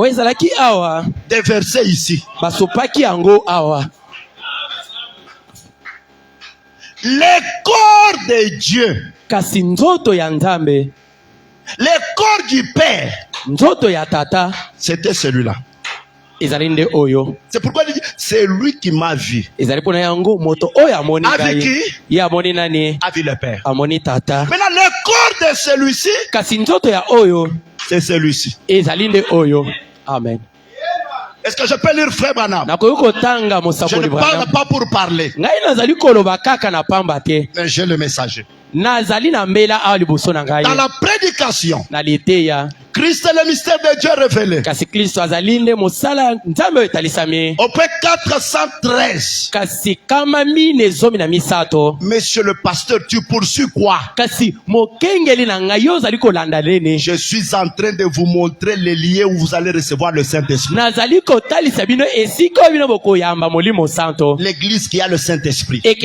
déversé ici. Le corps de Dieu, le corps du Père, c'était celui-là. C'est pourquoi il dit, c'est lui qui m'a vu. Avec qui? A vu le Père. Maintenant, le corps de celui-ci, c'est celui-ci. Amen. Est-ce que je peux lire Frère Branham? Je ne parle pas pour parler. Mais j'ai le messager. Dans la prédication, Christ est le mystère de Dieu révélé. Au page 413. Monsieur le pasteur, tu poursuis quoi? Je suis en train de vous montrer les liens où vous allez recevoir le Saint-Esprit. L'église qui a le Saint-Esprit. Mes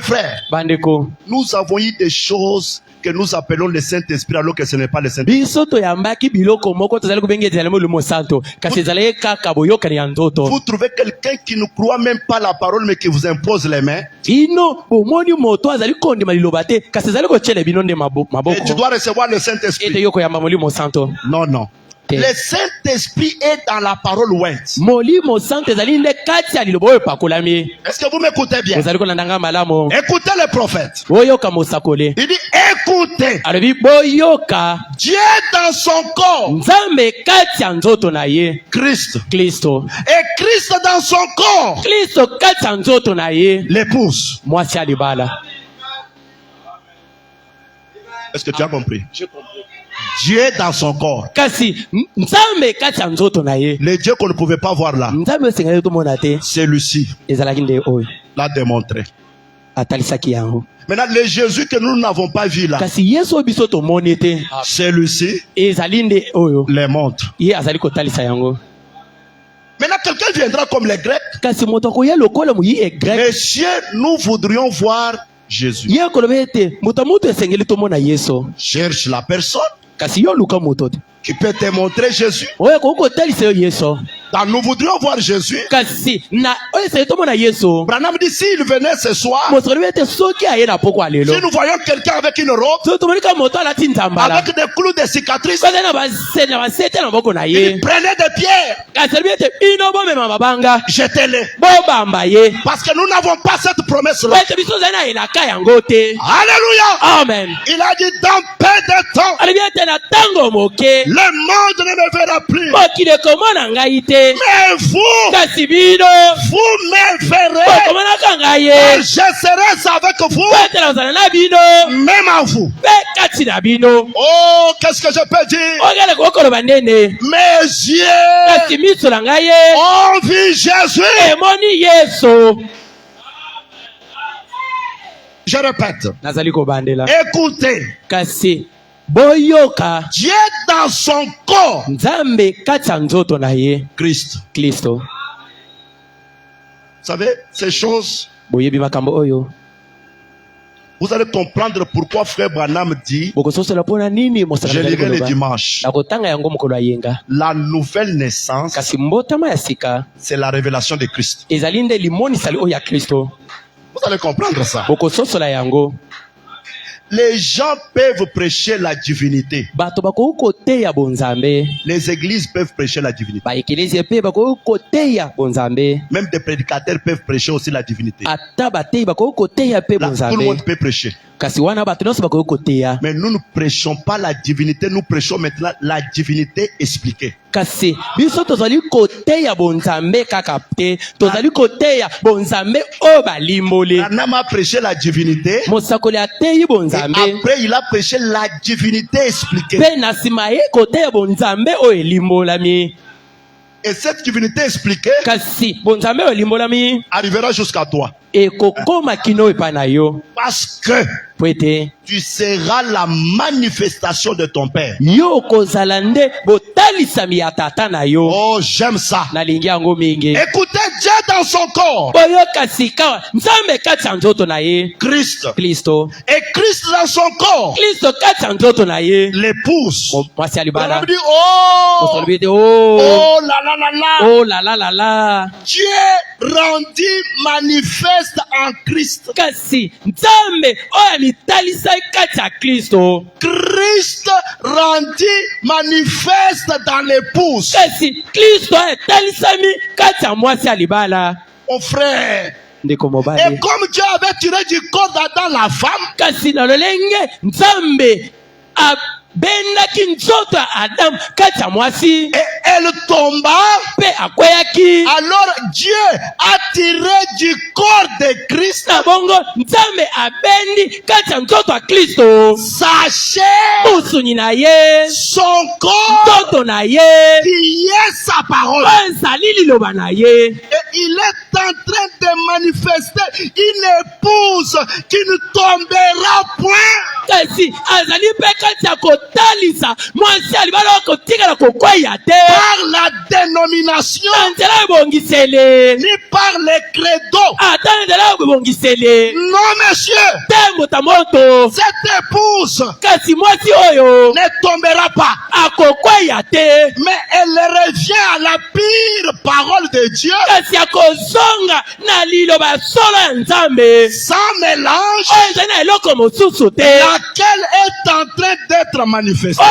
frères, nous avons eu des choses que nous appelons le Saint-Esprit alors que ce n'est pas le Saint-Esprit. Vous trouvez quelqu'un qui ne croit même pas la parole mais qui vous impose les mains. Et tu dois recevoir le Saint-Esprit. Non, non. Le Saint-Esprit est dans la parole ouest. Est-ce que vous m'écoutez bien? Écoutez le prophète. Il dit écoutez. Dieu dans son corps. Christ. Et Christ dans son corps. L'épouse. Est-ce que tu as compris? J'ai compris. Dieu dans son corps. Le Dieu qu'on ne pouvait pas voir là, celui-ci l'a démontré. Maintenant, le Jésus que nous n'avons pas vu là, celui-ci les montre. Maintenant, quelqu'un viendra comme les Grecs. Messieurs, nous voudrions voir Jésus. Cherche la personne qui peut te montrer Jésus. Quand nous voudrions voir Jésus, Branham dit s'il venait ce soir, si nous voyons quelqu'un avec une robe, avec des clous de cicatrices, il prenait des pierres, jetez-les. Parce que nous n'avons pas cette promesse-là. Alléluia. Amen. Il a dit dans peu de temps, le monde ne me verra plus. Mais vous me verrez. Je serai avec vous, même à vous. Oh, qu'est-ce que je peux dire? Mes yeux ont vu Jésus. Je répète. Écoutez. Dieu dans son corps. Christ. Vous savez, ces choses, vous allez comprendre pourquoi Frère Branham dit, je lirai le dimanche, la nouvelle naissance, c'est la révélation de Christ. Vous allez comprendre ça. Les gens peuvent prêcher la divinité. Les églises peuvent prêcher la divinité. Même des prédicateurs peuvent prêcher aussi la divinité. Là, tout le monde peut prêcher. Mais nous ne prêchons pas la divinité, nous prêchons maintenant la divinité expliquée. Branham a prêché la divinité. Et après, il a prêché la divinité expliquée. Et cette divinité expliquée arrivera jusqu'à toi. Parce que tu seras la manifestation de ton Père. Oh, j'aime ça. Écoutez Dieu dans son corps. Christ. Et Christ dans son corps. L'épouse. On dit, oh là là là là. Oh là là là là. Dieu rendu manifeste en Christ. Christ rendu manifeste dans l'épouse. Mon frère. Et comme Dieu avait tiré du corps d'Adam la femme, et elle tomba. Alors Dieu a tiré du corps de Christ sa chair, son corps, qui est sa parole. Et il est en train de manifester une épouse qui ne tombera point. Par la dénomination, ni par les credos. Non, monsieur, cette épouse ne tombera pas, mais elle revient à la pire parole de Dieu, sans mélange, laquelle est en train d'être manifestée.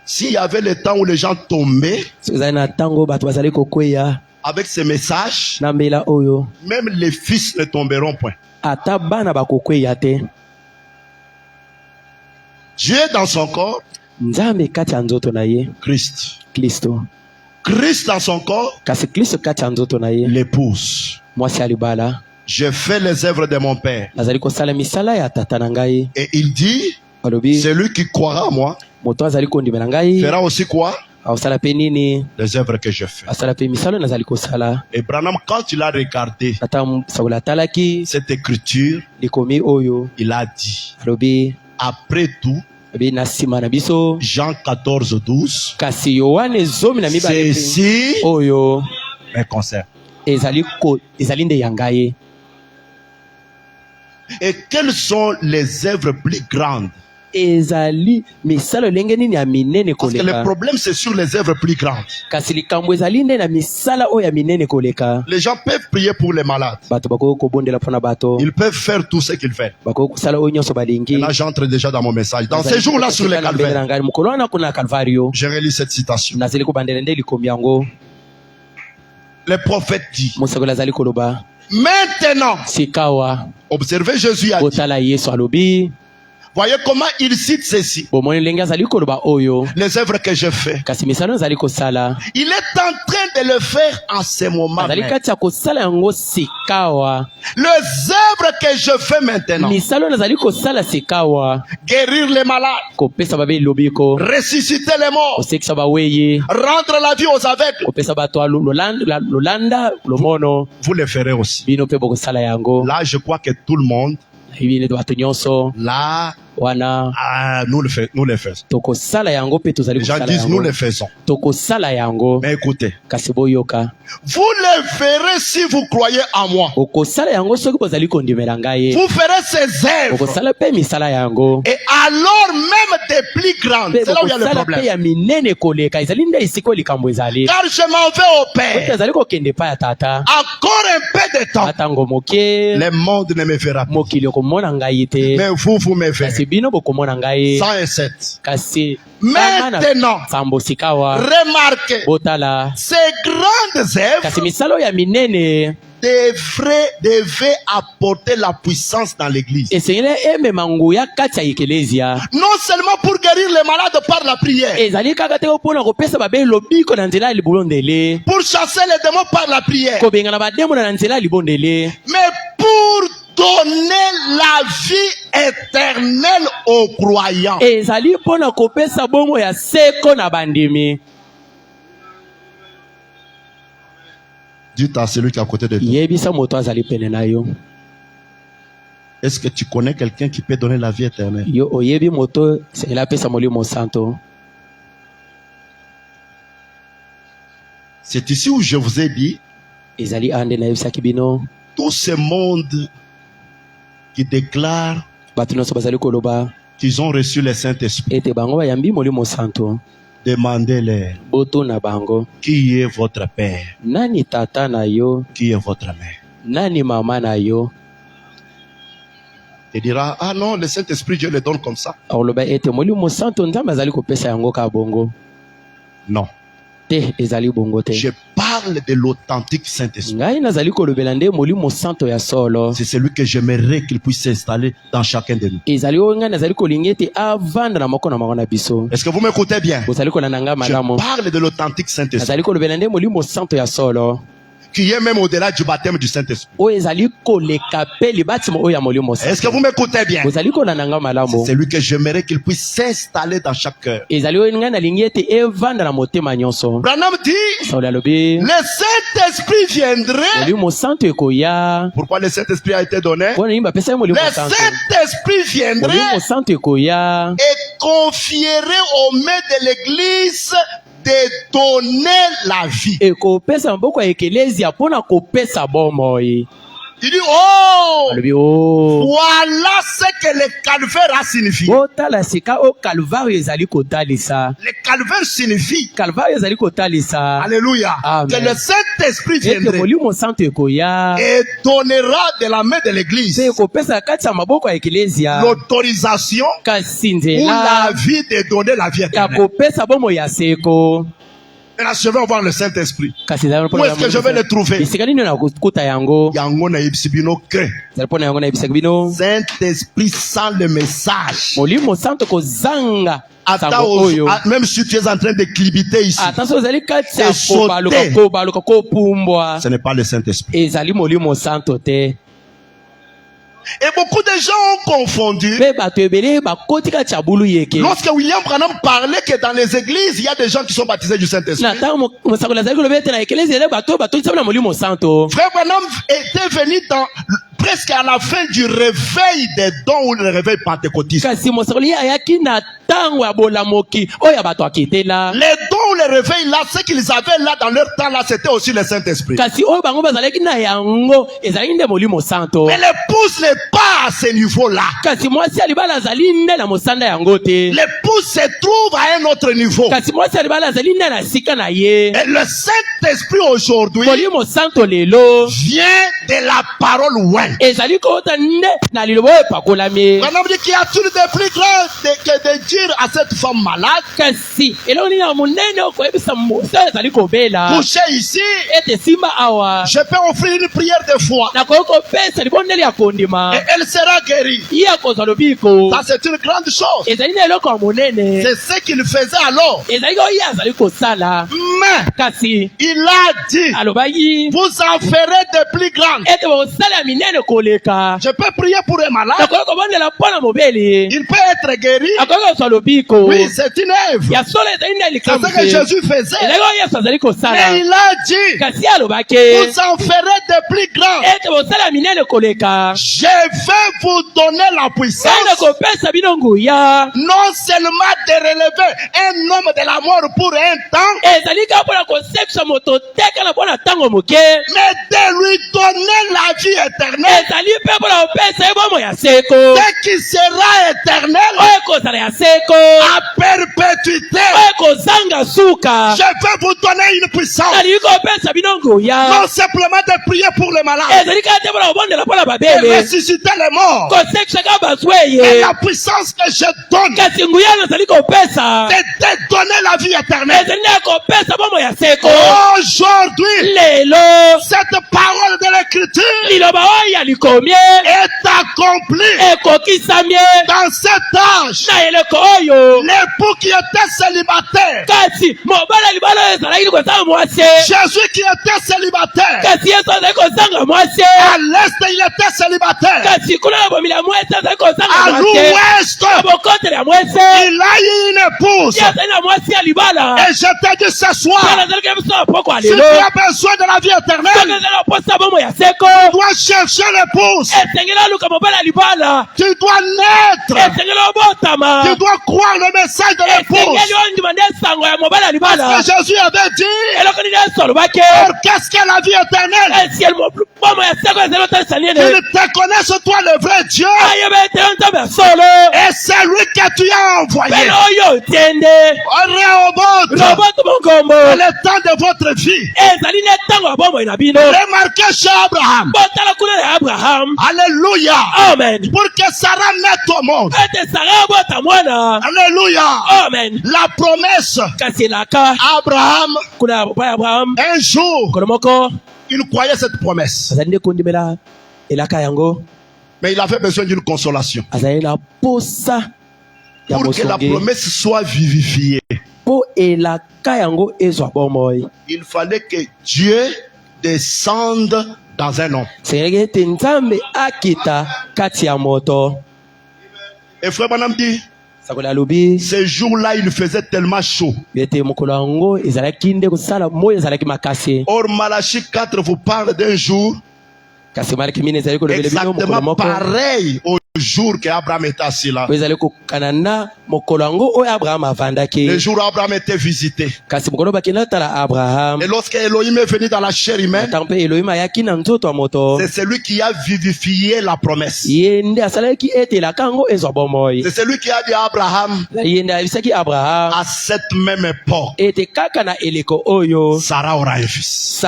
S'il y avait le temps où les gens tombaient avec ces messages, même les fils ne tomberont point. Dieu dans son corps, Christ. Christ dans son corps, l'épouse. Je fais les œuvres de mon Père. Et il dit, celui qui croira en moi fera aussi quoi? Les œuvres que je fais. Et Branham, quand il a regardé cette écriture, il a dit, après tout, Jean 14, 12, ceci me concerne. Et quelles sont les œuvres plus grandes? Parce que le problème c'est sur les œuvres plus grandes. Les gens peuvent prier pour les malades. Ils peuvent faire tout ce qu'ils veulent. Et là j'entre déjà dans mon message. Dans ces jours-là sur les calvaires, j'ai relis cette citation. Le prophète dit, maintenant, observez Jésus a dit, voyez comment il cite ceci. Les œuvres que je fais, il est en train de le faire en ce moment même. Les œuvres que je fais maintenant, guérir les malades, ressusciter les morts, rendre la vie aux aveugles, vous le ferez aussi. Là je crois que tout le monde, là, nous le faisons. Les gens disent nous le faisons. Mais écoutez, vous le ferez si vous croyez en moi. Vous ferez ces œuvres. Et alors même des plus grandes. C'est là où il y a le problème. Car je m'en vais au Père. Encore un peu de temps. Le monde ne me verra pas. Mais vous me verrez. 107. Maintenant, remarquez, ces grandes œuvres devaient apporter la puissance dans l'église. Non seulement pour guérir les malades par la prière, pour chasser les démons par la prière, mais pour donner la vie éternelle aux croyants. Dites à celui qui est à côté de toi. yebisa moto azali pene na yo. Est-ce que tu connais quelqu'un qui peut donner la vie éternelle? Yo oyebi moto sengela pesa molimo santo. C'est ici où je vous ai dit, Ezali ande na yebisaki bino tout ce monde qui déclare bato nyonso bazali koloba qu'ils ont reçu le Saint-Esprit, ete bango bayambi molimo santo. demandez-leur Botuna bango, qui est votre père, nani tata na yo, qui est votre mère. nani mama na yo. Il dira, ah non, le Saint-Esprit, Dieu le donne comme ça. Oloba ete molimo santo nzambe azali kopesa yango ka bongo. Non. Te ezali bongo te. Je parle de l'authentique Saint-Esprit. Ngai nazali kolobela nde molimo santo ya solo. C'est celui que j'aimerais qu'il puisse s'installer dans chacun de nous. Ezali oyo ngai nazali kolingi ete avanda na moko na bango na biso. Est-ce que vous m'écoutez bien? Ozali kolanda ngai malamu. Je parle de l'authentique Saint-Esprit, Nazali kolobela nde molimo santo ya solo. qui est même au-delà du baptême du Saint-Esprit. Oyo ezali koleka pe libatimo oyo ya molimo santo. Est-ce que vous m'écoutez bien? Ozali kolanda ngai malamu. C'est celui que j'aimerais qu'il puisse s'installer dans chaque cœur. Ezali oyo ngai nalingi ete evanda na motema nyonso. Branham dit, Sauli alobi le Saint-Esprit viendrait. molimo santo ekoya. Pourquoi le Saint-Esprit a été donné? Mpona nini bapesa ye molimo Le santo? Saint-Esprit viendrait Molimo santo ekoya et confierait aux mains de l'Église de donner la vie. ekopesa maboko ya ekelezia mpona kopesa bomoi. Il dit, oh, Alobi o voilà ce que le calvaire a signifié. otala sika o kalvario ezali kotalisa. Le calvaire signifie, Kalvario ezali kotalisa alléluia, Amen. que le Saint-Esprit ete viendrait molimo santo ekoya et donnera de la main de l'Église mpe ekopesa kati ya maboko ya ekelezia l'autorisation kasi ou nzela la vie de donner la vie ya éternelle. kopesa bomoi ya seko. Maintenant, je vais voir le Saint-Esprit. Kasi ezali Où est-ce que je vais le trouver? esika nini na kokuta yango? Yango na yebisibino que ezali mpona yango nayebisaki bino Saint-Esprit sent le message. molimo santo kozanga Attends, sango oyo. même si tu es en train de clibiter ici, Attention ozali kati ya C'est kobaluka sauté. kobaluka kopumbwa ce n'est pas le Saint-Esprit. ezali molimo santo te. Et beaucoup de gens ont confondu. Mpe bato ebele bakoti kati ya bulu yeke. Lorsque William Branham parlait que dans les églises, il y a des gens qui sont baptisés du Saint-Esprit. Na ntango mosakoli azali koloba ete na ekelesi ele bato batondisami na molimo santo. Frère Branham était venu presque à la fin du réveil des dons ou le réveil pentecôtiste. Kasi mosakoli ye ayaki na ntango ya bolamoki oyo ya bato akitela. Les dons ou le réveil là, ce qu'ils avaient là dans leur temps là, c'était aussi le Saint-Esprit. Kasi oyo bango bazalaki na yango ezalaki nde molimo santo. Mais l'épouse n'est pas à ce niveau-là. Kasi mwasi ya libala azali nde na mosanda yango te. L'épouse se trouve à un autre niveau. Kasi mwasi ya libala azali nde na sika na ye. Et le Saint-Esprit aujourd'hui Molimo santo lelo vient de la parole ouin. ezali kota nde na liloba oyo epakolami. Branham dit qu'il y a-t-il de plus grand que de dire à cette femme malade, Kasi eloko nini ya monene okoyebisa mosi oyo ezali kobela couchez ici, ete simba awa je peux offrir une prière de foi. nakoki kopesa libondeli ya kondima Et elle sera guérie. ye akozwa lobiko. Ça, c'est une grande chose. ezali na eloko ya monene C'est ce qu'il faisait alors. ezali oyo ye azali kosala. Mais Kasi il a dit, alobaki vous en ferez de plus grandes. ete bokosala ya minene koleka. Je peux prier pour un malade. nakoki kobondela mpo na mobeli Il peut être guéri. akoki kozwa lobiko Oui, c'est une œuvre. ya solo ezali nde C'est likambo ce que te. Jésus faisait. ezali oyo yesu azali Mais kosala. il a dit, Kasi alobaki vous en ferez de plus grandes. ete bosala ya minene koleka. Je vais vous donner la Sana puissance. kopesa bino nguya. Non seulement de relever un homme de la mort pour un temps, ezali kaka mpona kosekisa moto te kaka mpona ntango moke. mais de lui donner la vie éternelle. ezali mpe mpona kopesa ye bomo ya seko Ce qui sera éternel oyo ekozala ya seko à perpétuité. oyo ekozanga suka. Je vais vous donner une puissance. nalingi kopesa bino nguya. Non simplement de prier pour les malades ezali kaka te mpona kobondela mpona et babele ressusciter les morts. kosekisa kaka Mais basweye. la puissance que je donne, kasi nguya nazali kopesa c'est de donner la vie éternelle. ezali nde kopesa bomo ya seko. Aujourd'hui, lelo cette parole de l'écriture liloba oyo ya likomie est accomplie ekokisami dans cet âge. na eleko oyo. L'époux qui était célibataire, kasi mobala libala oyo ezalaki kozanga mwasi Jésus qui était célibataire, kasi yesu azali kozanga À l'est, il était célibataire. À l'ouest, il a eu une épouse. Et je te dis ce soir, si tu as besoin de la vie éternelle, tu dois chercher l'épouse. Tu dois naître. Tu dois croire le message de l'épouse. Parce que Jésus avait dit, qu'est-ce qu'est la vie éternelle? Qu'ils te connaissent toi le vrai Dieu. Et c'est lui que tu as envoyé. Le temps de votre vie. Remarquez chez Abraham. Alléluia. Amen. Pour que Sarah mette au monde. Alléluia. Amen. La promesse. Abraham. Un jour. Il croyait cette promesse. Mais il avait besoin d'une consolation. Pour que la promesse soit vivifiée. Il fallait que Dieu descende dans un homme. Et frère Branham dit, ce jour-là, il faisait tellement chaud. Or, Malachie 4 vous parle d'un jour exactement pareil au jour qu'Abraham était assis là. Le jour où Abraham était visité. Et lorsque Elohim est venu dans la chair humaine, c'est celui qui a vivifié la promesse. C'est celui qui a dit à Abraham, à cette même époque, Sarah aura un fils. Et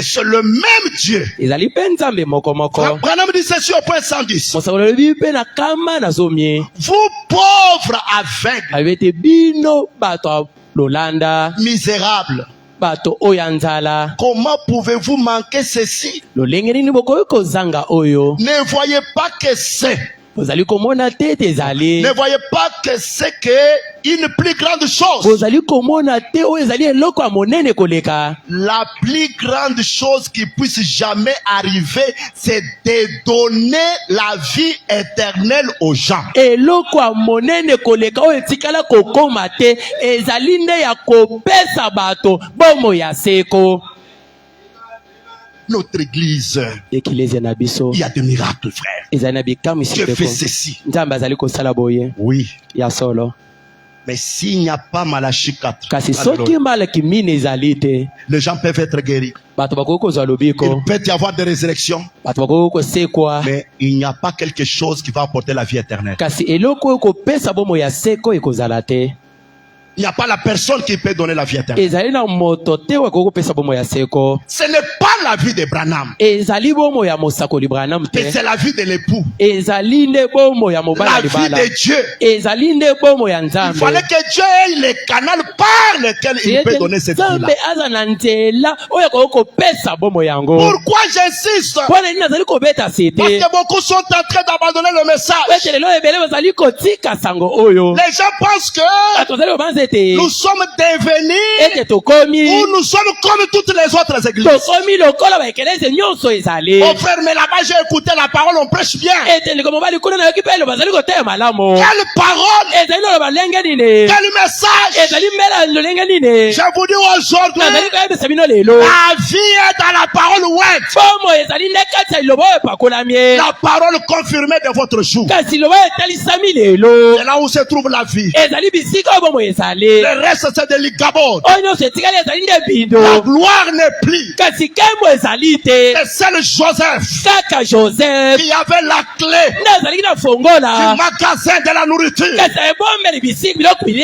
c'est le même Dieu. Branham dit ceci au point 110. Vous pauvres aveugles, misérables, comment pouvez-vous manquer ceci? Ne voyez pas que c'est. Ne voyez pas que c'est une plus grande chose. La plus grande chose qui puisse jamais arriver, c'est de donner la vie éternelle aux gens. Notre église, il y a des miracles, frère. Dieu fait ceci. Oui. Mais s'il n'y a pas Malachie 4, les gens peuvent être guéris. Il peut y avoir des résurrections. Mais il n'y a pas quelque chose qui va apporter la vie éternelle. Il n'y a pas la personne qui peut donner la vie éternelle. Ce n'est pas la vie de Branham. Mais c'est la vie de l'époux. La vie de Dieu. Il fallait que Dieu ait le canal par lequel il peut donner cette vie-là. Pourquoi j'insiste? Parce que beaucoup sont en train d'abandonner le message. Les gens pensent que nous sommes devenus ou nous sommes comme toutes les autres églises. Oh frère, mais là-bas j'ai écouté la parole, on prêche bien. Quelle parole? Quel message? Je vous dis aujourd'hui, la vie est dans la parole web. La parole confirmée de votre jour. C'est là où se trouve la vie. Le reste c'est des ligabodes. La gloire n'est plus. C'est seul Joseph qui avait la clé du magasin de la nourriture.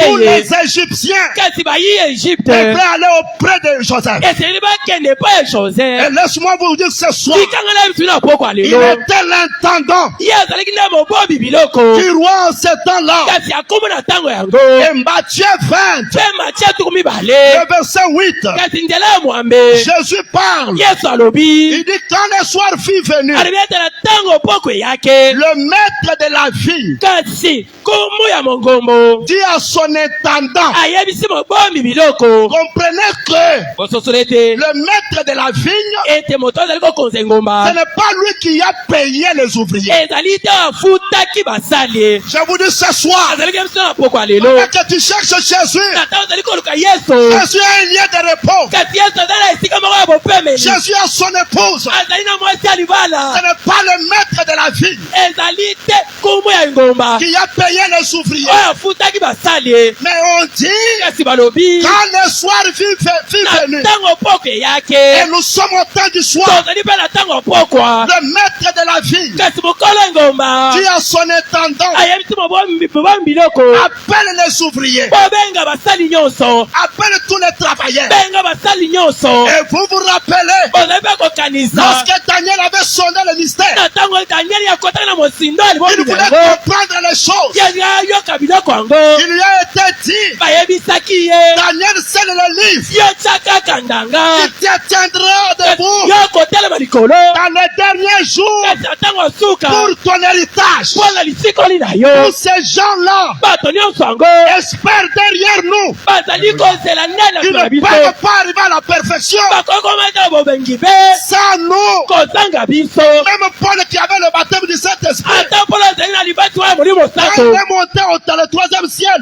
Tous les Égyptiens devaient aller auprès de Joseph. Et laisse-moi vous dire ce soir, il était l'intendant du roi en ce temps-là. Et Matthieu 20, le verset 8, Jésus parle. Il dit quand le soir fut venu, le maître de la vie dit à son intendant, comprenez que le maître de la vigne, ce n'est pas lui qui a payé les ouvriers. Je vous dis ce soir, que tu cherches Jésus, Jésus a un lieu de repos. Jésus a son épouse. Ce n'est pas le maître de la vigne qui a payé les ouvriers. Mais on dit, quand le soir fut venu, et nous sommes au temps du soir, le maître de la vigne dit à son intendant, appelle les ouvriers, appelle tous les travailleurs. Et vous vous rappelez, lorsque Daniel avait sonné le mystère, il voulait comprendre les choses. Il lui a été dit, Daniel scelle le livre, il te tiendra debout dans les derniers jours pour ton héritage. Tous ces gens-là espèrent derrière nous. Ils ne peuvent pas arriver à la perfection sans nous. Même Paul qui avait le baptême du Saint-Esprit, quand il est monté au troisième ciel,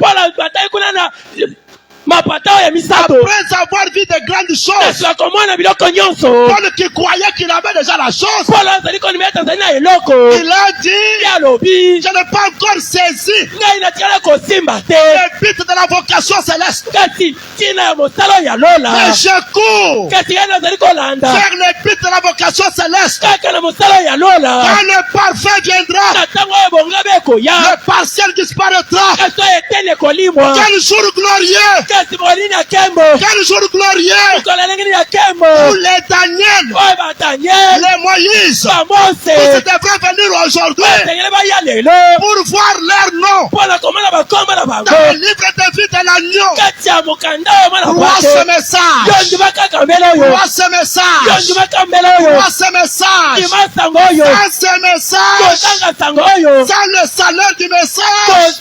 après avoir vu de grandes choses, Paul qui croyait qu'il avait déjà la chose, il a dit, je n'ai pas encore saisi le but de la vocation céleste, mais je cours vers le but de la vocation céleste. Quand le parfait viendra, le partiel disparaîtra. Quel jour glorieux! Quel jour glorieux pour les Daniel, les Moïse, tous devraient venir aujourd'hui pour voir leur nom dans le livre de vie de l'agneau. Roi ce message, roi ce message, roi ce message. Sans ce message, sans le salaire du message,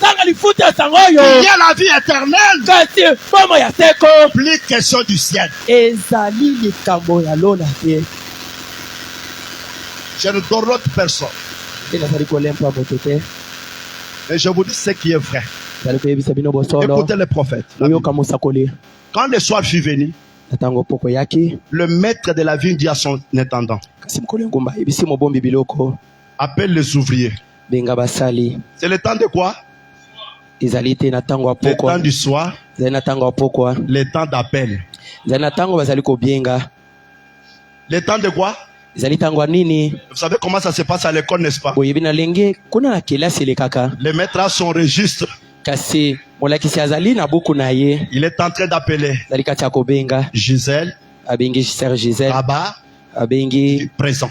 il y a la vie éternelle. Plus question du ciel. Je ne donne personne. Et je vous dis ce qui est vrai. Écoutez les prophètes. Quand le soir fut venu, le maître de la vigne dit à son intendant, appelle les ouvriers. C'est le temps de quoi? Le temps du soir, le temps d'appel. Le temps de quoi? Vous savez comment ça se passe à l'école, n'est-ce pas? Le maître a son registre. Il est en train d'appeler Gisèle, Abba, présent.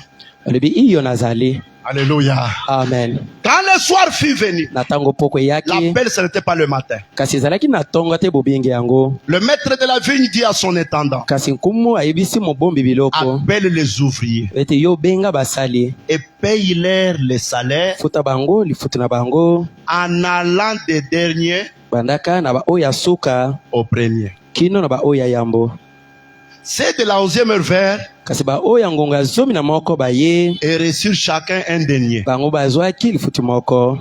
Alléluia. Amen. Quand le soir fut venu, l'appel ce n'était pas le matin. Le maître de la vigne dit à son intendant, appelle les ouvriers et paye-leur les salaires en allant des derniers au premier. C'est de la 11e heure vers et reçurent chacun un denier.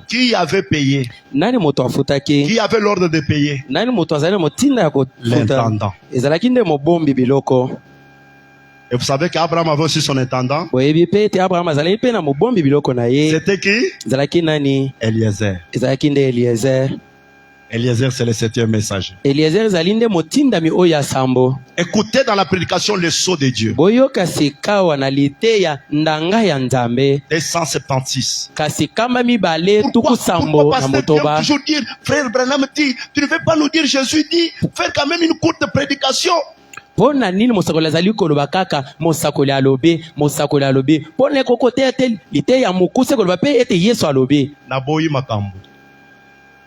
Qui avait payé? Qui avait l'ordre de payer? L'intendant. Et vous savez qu'Abraham avait aussi son intendant. C'était qui? Eliezer. Eliezer, c'est le 7e messager. Écoutez dans la prédication le sceau de Dieu. 276. Pourquoi pasteur toujours dire, frère Branham dit, tu ne veux pas nous dire Jésus dit, faire quand même une courte prédication. Pona nini mosakoli azali koloba kaka mosakoli alobi pona kokote ete ite ya mokuse koloba pe ete Yesu alobi na boyi makambo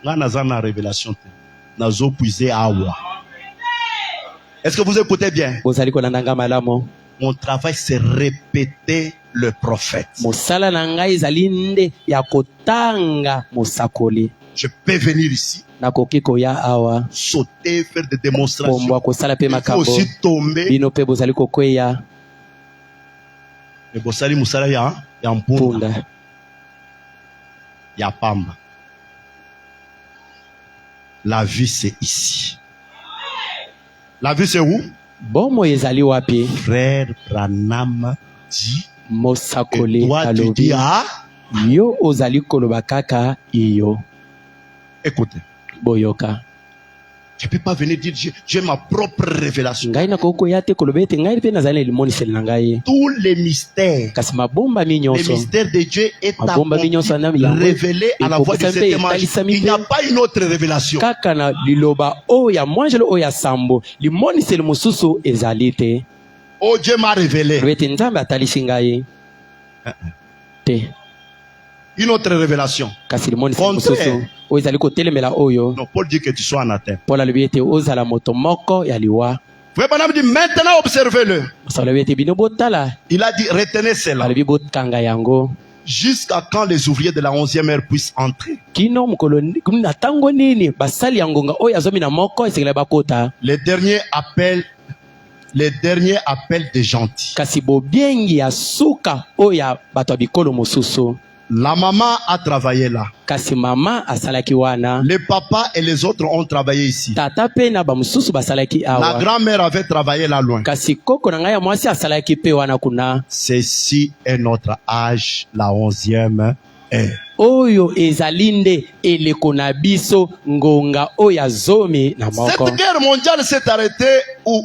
nga nazana révélation te nazo puiser awa. Est-ce que vous écoutez bien? bozali kolanda nga malamo. Mon travail c'est répéter le prophète. Mosala na ngai ezali nde ya kotanga mosakoli. Je peux venir ici, nakoki koya awa sauter, faire des démonstrations. pombwa kosala pe Il faut makambo aussi tomber. bino pe bozali kokweya Mais bosali musala ya mpunda, punda ya pamba. La vie c'est ici. La vie c'est où? bomo ezali wapi? Frère Branham dit, et mosakoli toi tu alobi dis, ah, yo ozali koloba kaka iyo écoutez, boyoka tu peux pas venir dire, j'ai ma propre révélation. ngai nakoki koya te koloba ete ngai mpe nazali na limoniseli na ngai Tous les mystères, kasi mabomba mi les nyonso mystères de Dieu est Mabomba minyonso na yango révélé à la voix de ekokisa cet mpe image. etalisami Il n'y a mpe pas une autre révélation. kaka na liloba oyo ya mwanjelo oyo ya sambo limoniseli mosusu ezali te Oh, Dieu m'a révélé. loba ete nzambe atalisi ngai te Une autre révélation. kasi limoniseli Contraire. mosusu oyo ezali kotelemela oyo Non, Paul dit que tu sois anathème. mpola alobi ete ozala moto moko ya liwa Frère Branham dit, maintenant observez-le. mosa alobi ete bino botala Il a dit, retenez cela. alobi bokanga yango Jusqu'à quand les ouvriers de la 11e heure puissent entrer. kino mokolo na ntango nini basali ya ngonga oyo azomi na moko esekela bakota Les derniers appels des gentils. kasi bobiengi ya suka oyo ya bato ya bikolo mosusu La maman a travaillé là. kasi mama asalaki wana Les papas et les autres ont travaillé ici. tata mpe na bamosusu basalaki La awa grand-mère avait travaillé là loin. kasi koko na ngai ya mwasi asalaki mpe wana kuna Ceci est notre âge, la 11e heure. oyo ezali nde eleko na biso ngonga oyo ya zomi na moko Cette guerre mondiale s'est arrêtée au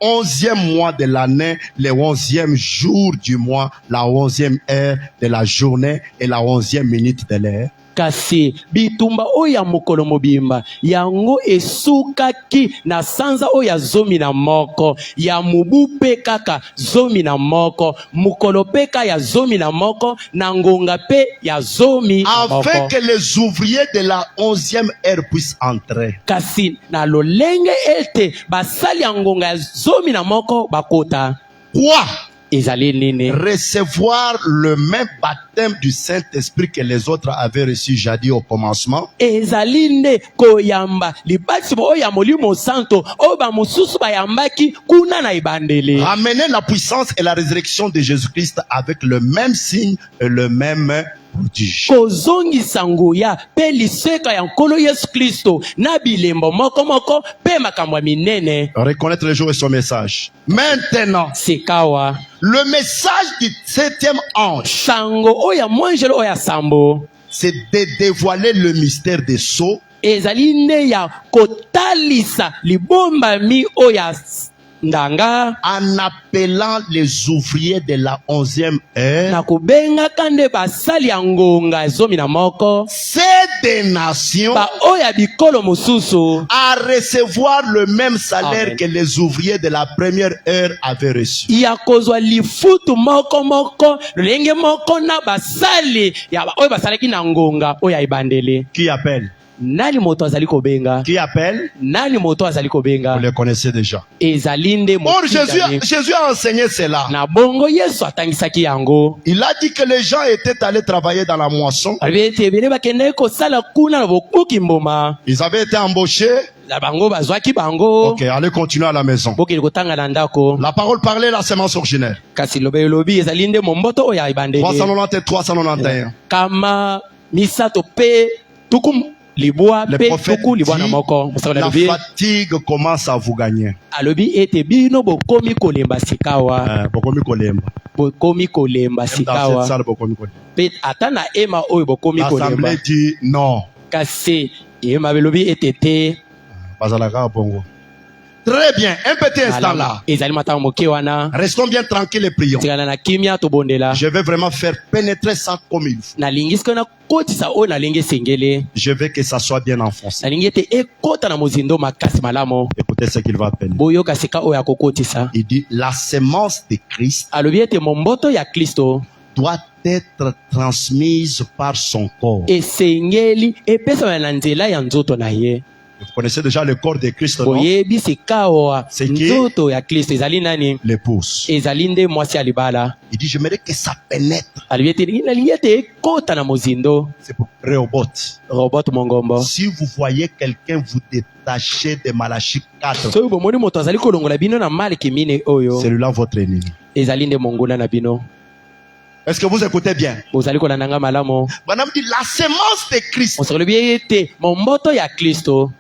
11e mois de l'année, le 11e jour du mois, la 11e heure de la journée et la 11e minute de l'heure. kasi bitumba oyo ya mokolo mobimba yango esukaki na sanza oyo ya zomi na moko ya mubu mpe kaka zomi na moko mokolo mpe ka ya zomi na moko na ngonga mpe ya zomi na Afin moko que les ouvriers de la 11e heure puissent entrer. kasi na lolenge ete basali ya ngonga ya zomi na moko bakota Quoi? ezali nini Recevoir le même baptême du Saint-Esprit que les autres avaient reçu jadis au commencement. ezali nde koyamba libatisi oyo ya molimo santo oyo bamosusu bayambaki kuna na ebandeli Ramener la puissance et la résurrection de Jésus-Christ avec le même signe et le même prodige. kozongisa nguya mpe liseka ya nkolo yesu kristo na bilembo moko moko mpe makambo ya minene Reconnaître le jour et son message. Maintenant, sikawa le message du 7e ange, sango oyo ya mwanjelo oyo ya sambo c'est de dévoiler le mystère des sceaux, ezali nde ya kotalisa libombami oyo ya ndanga en appelant les ouvriers de la 11e heure, na kobengaka nde basali ya ngonga ya zomi na moko c'est des nations baoyo ya bikolo mosusu à recevoir le même salaire Amen. que les ouvriers de la première heure avaient reçu. ya kozwa lifutu moko moko lolenge moko na basali ya oyo basalaki na ngonga oyo ya ebandeli Qui appelle? nani moto azali kobenga Qui appelle? nani moto azali kobenga Vous les connaissez déjà. ezali nde Or, motikali. Jésus a enseigné cela. na bongo yesu atangisaki yango Il a dit que les gens étaient allés travailler dans la moisson. alobi ete ebele bakendaki kosala kuna na bokuki mboma Ils avaient été embauchés. na bango bazwaki bango Ok, allez continuer à la maison. bokende kotanga na ndako La parole parlait la sémence originaire. kasi loba elobi ezali nde momboto oyo ya ebandeli 390 et 391. kama misato mpe tuku libwa Le mpe prophète tuku libwa na dit, moko mosakoli la alobi fatigue commence à vous gagner. alobi ete bino bokomi kolemba sikawa Bokomi kolemba. bokomi kolemba Même dans cette sikawa salle, bokomi kolemba. mpe ata na ema oyo bokomi kolemba L'assemblée dit non. kasi ema belobi ete te Bazalaka bongo. Très bien, un petit instant là. ezali matango moke wana Restons bien tranquilles et prions. tikala na kimia tobondela Je vais vraiment faire pénétrer ça comme il faut. nalingi sikoyo nakotisa oyo nalingi esengeli Je veux que ça soit bien enfoncé. nalingi ete ekota na mozindo makasi malamu Écoutez ce qu'il va appeler. boyoka sika oyo akokotisa Il dit, la sémence de Christ alobi ete momboto ya kristo doit être transmise par son corps. esengeli epesama na nzela ya nzoto na ye Vous connaissez déjà le corps de Christ, non? boyebi sikawa C'est qui? nzoto ya Kristo ezali nani? L'épouse. Ezali nde mwasi ya libala. Il dit, j'aimerais que ça pénètre. Alobi ete nalingi ete ekota na mozindo. C'est pour Rehoboth. Robot Mongombo. Si vous voyez quelqu'un vous détacher de Malachie 4, soki bomoni moto azali kolongola bino na maleki mine oyo celui-là votre ennemi. ezali nde monguna na bino. Est-ce que vous écoutez bien? bozali kolanda nga malamu. Madame dit, la semence de Christ osolobi ete momboto ya Kristo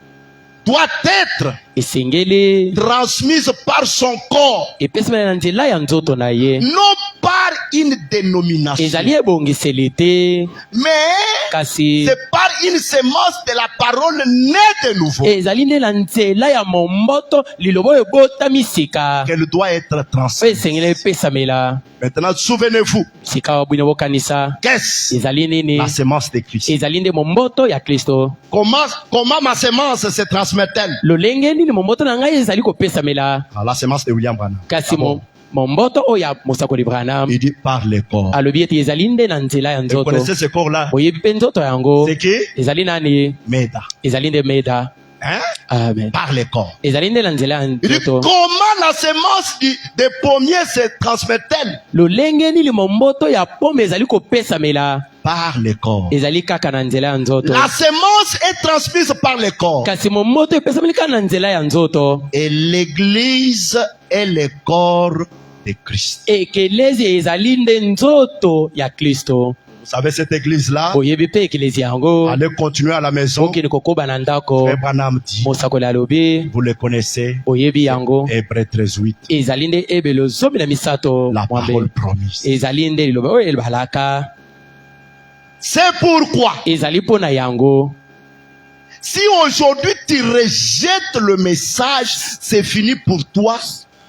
doit être esengeli transmise par son corps, epesamela na nzela ya nzoto na ye, non par une dénomination, ezali ebongiseli te mais kasi c'est par une semence de la parole née de nouveau ezali nde na nzela ya momboto liloba oyo ebotami sika qu'elle doit être oyo transmise. esengeli epesamela. Maintenant, souvenez-vous, sika wa bwino bokanisa qu'est-ce ezali nini? la semence de Christ? ezali nde momboto ya Kristo. Comment ma semence se transmet-elle? lolenge nini momboto na ngai ezali kopesamela? Ah, la semence de William Branham. kasi Ah bon? momboto oyo ya mosakoli Branham Il dit par le corps. alobi ete ezali nde na nzela ya Vous nzoto. connaissez ce corps-là? boyebi mpe nzoto yango C'est qui? ezali nani? Meda. ezali nde meda. Hein? Amen. Par le corps. ezali nde na nzela ya Il dit, nzoto. comment la semence des pommiers se transmet-elle? lolenge nini momboto ya pome ezali kopesamela? Par le corps. ezali kaka na nzela ya nzoto. La semence est transmise par le corps. kasi momboto epesameli kaka na nzela ya nzoto. Et l'église est le corps de Christ. ekelezi ezali nde nzoto ya Kristo. Vous savez cette église-là? boyebi mpe ekelezi yango Allez continuer à la maison. okende kokoba na ndako. Frère Branham dit, mosakoli alobi vous le connaissez, boyebi yango Hébreux 13:8, ezali nde ebelo 13 la mwambe. parole promise. ezali nde liloba oyo ebalaka. C'est pourquoi, ezali mpo na yango si aujourd'hui tu rejettes le message, c'est fini pour toi.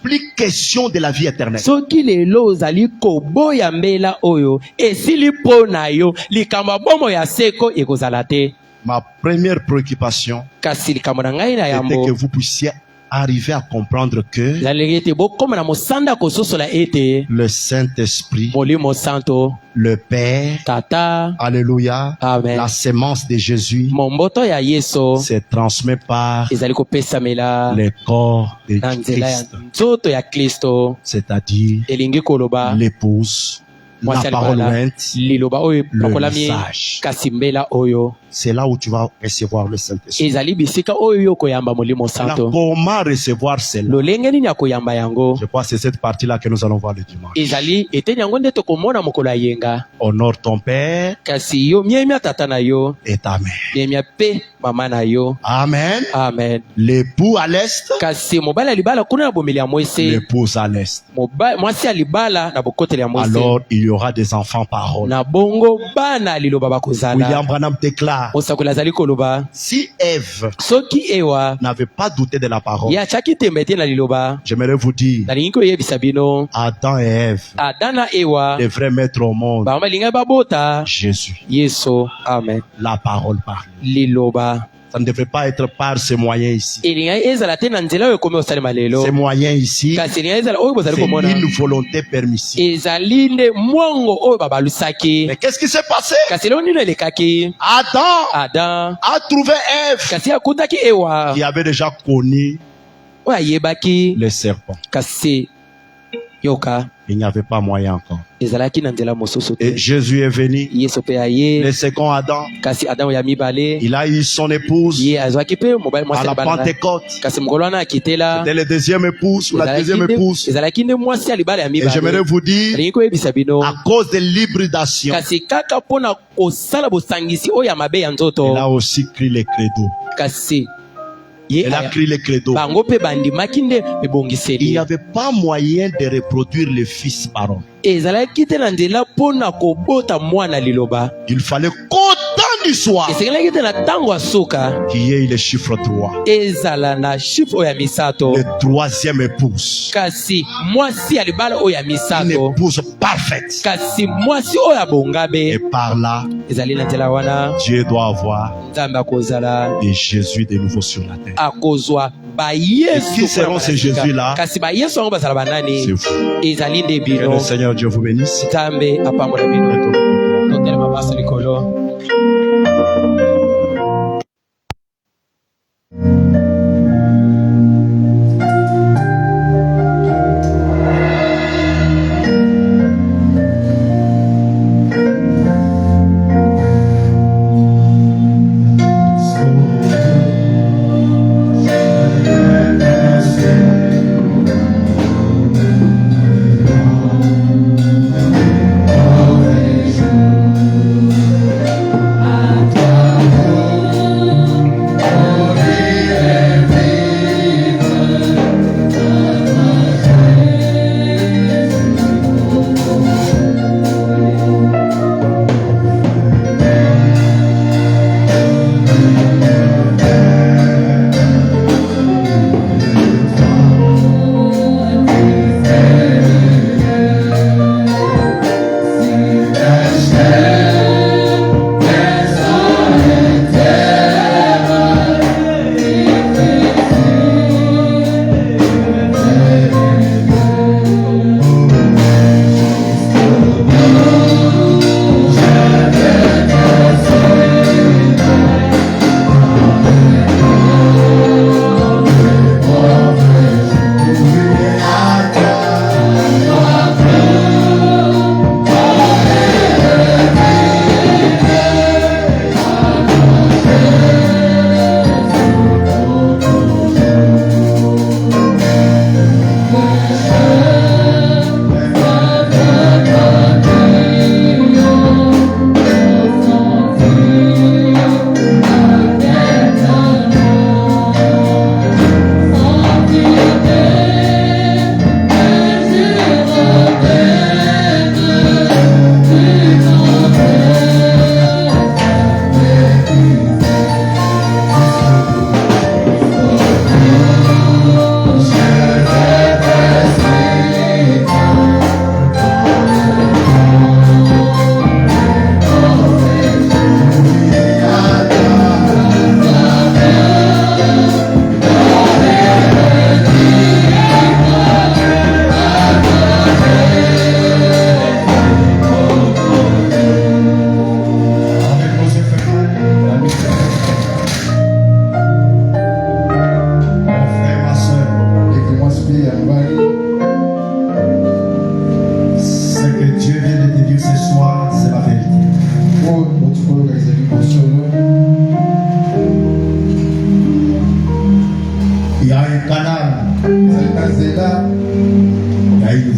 Plus question de la vie éternelle. soki lelo ozali koboya mbela oyo esili mpo na yo likambo ya bomoi ya seko ekozala te. Ma première préoccupation kasi likambo na ngai na était que yambo vous puissiez arriver à comprendre que ezaleli ete bokóma na mosanda kososola ete le Saint-Esprit, molimo santo le Père, tata alléluia, Amen. la semence de Jésus momboto ya yeso se transmet par ezali kopesamela le corps de na nzela ya Christ, nzoto ya Kristo, c'est-à-dire elingi koloba l'épouse, la mwasi parole alibala ointe, liloba oyo le pakolami message. kasi mbela oyo C'est là où tu vas recevoir le Saint-Esprit. ezali bisika oyo yo koyamba molimo Maintenant, santo. comment recevoir cela? lolenge nini ya koyamba yango? Je crois que c'est cette partie-là que nous allons voir le dimanche. ezali eteni yango nde tokomona mokolo ya yenga. Honore ton Père kasi yo miemia tata na yo, et ta mère. miemia mpe mama na yo. Amen. Amen. L'époux à l'est, kasi mobali ya libala kuna na bomeli ya mwese, l'épouse à l'est. mwasi ya libala na bokoteli ya mwese, Alors, il y aura des enfants parole. na bongo bana liloba bakozala. William Branham déclare, mosakoli azali koloba si Ève soki ewa n'avait pas douté de la parole, ye atiaki tembe te na liloba, j'aimerais vous dire, nalingi koyebisa bino Adam et Ève ada na ewa devraient mettre au monde bango balingai babota Jésus, yeso. Amen. la parole parlée. liloba Ça ne devrait pas être par ces moyens ici. elingai ezala te na nzela oyo ekomi osalema lelo, Ces moyens ici, kasi elingai ezala oyo bozali c'est komona une volonté permissive. ezali nde mwongo oyo babalusaki. Mais qu'est-ce qui s'est passé? kasi lelo nino elekaki? Adam Adam a trouvé Ève kasi akutaki ewa qui avait déjà connu oyo ayebaki le serpent. kasi yoka Il n'y avait pas moyen encore. ezalaki na nzela mosusu Et te. Jésus est venu. yesu mpe aye, Le second Adam, kasi adamu ya mibale il a eu son épouse ye azwaki mpe mobali à mwasi la ya libala na- Pentecôte. kasi mokolo wana akitela C'était le deuxième épouse ou la deuxième épouse. ezalaki nde mwasi ya libala ya Et j'aimerais mibale. vous dire, alingi koyebisa bino à cause de l'hybridation, kasi kaka mpona kosala bosangisi oyo ya mabe ya elle nzoto, a aussi crié le credo. kasi ye Elle a aya- crié le credo. bango mpe bandimaki nde Il n'y ebongiseli. avait pas moyen de reproduire le fils parole. ezalaki te na nzela mpona kobota mwana liloba, Il fallait qu'au temps du soir, esengelaki te na ntango ya suka qu'il y ait le chiffre 3. ezala na chiffre oyo ya misato, Le troisième épouse. kasi mwasi ya libala oyo ya Une misato, épouse parfaite. kasi mwasi oyo Et abongabe. par là, ezali na nzela wana Dieu doit avoir nzambe akozala des Jésus de nouveau sur la terre. akozwa Et bayesu qui seront ces Jésus-là? kasi bayesu yango bazala C'est banani? vous. ezali nde Que le bino. Seigneur Dieu vous bénisse. nzambe apambola bino. totelema baso likolo.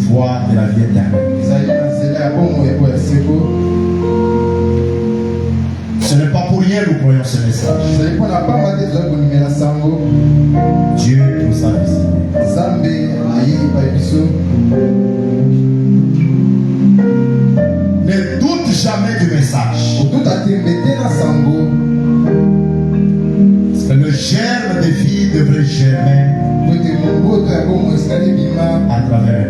voie de la vie éternelle. Ce n'est pas pour rien que nous croyons ce message. Dieu nous a visités. Ne doute jamais du message. Parce que le germe de vie devrait germer à travers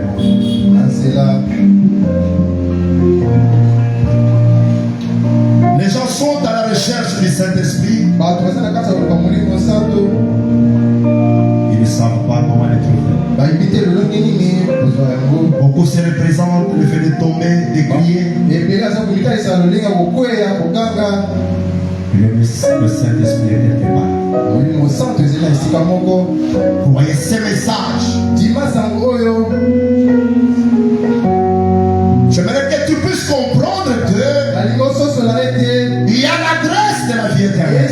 les gens sont à la recherche du Saint-Esprit. Ils ne savent pas comment le trouver. Beaucoup se représentent le fait de tomber, de crier. Le Saint-Esprit est quelque part. Vous voyez ces messages. J'aimerais que tu puisses comprendre que il y a l'adresse de la vie éternelle.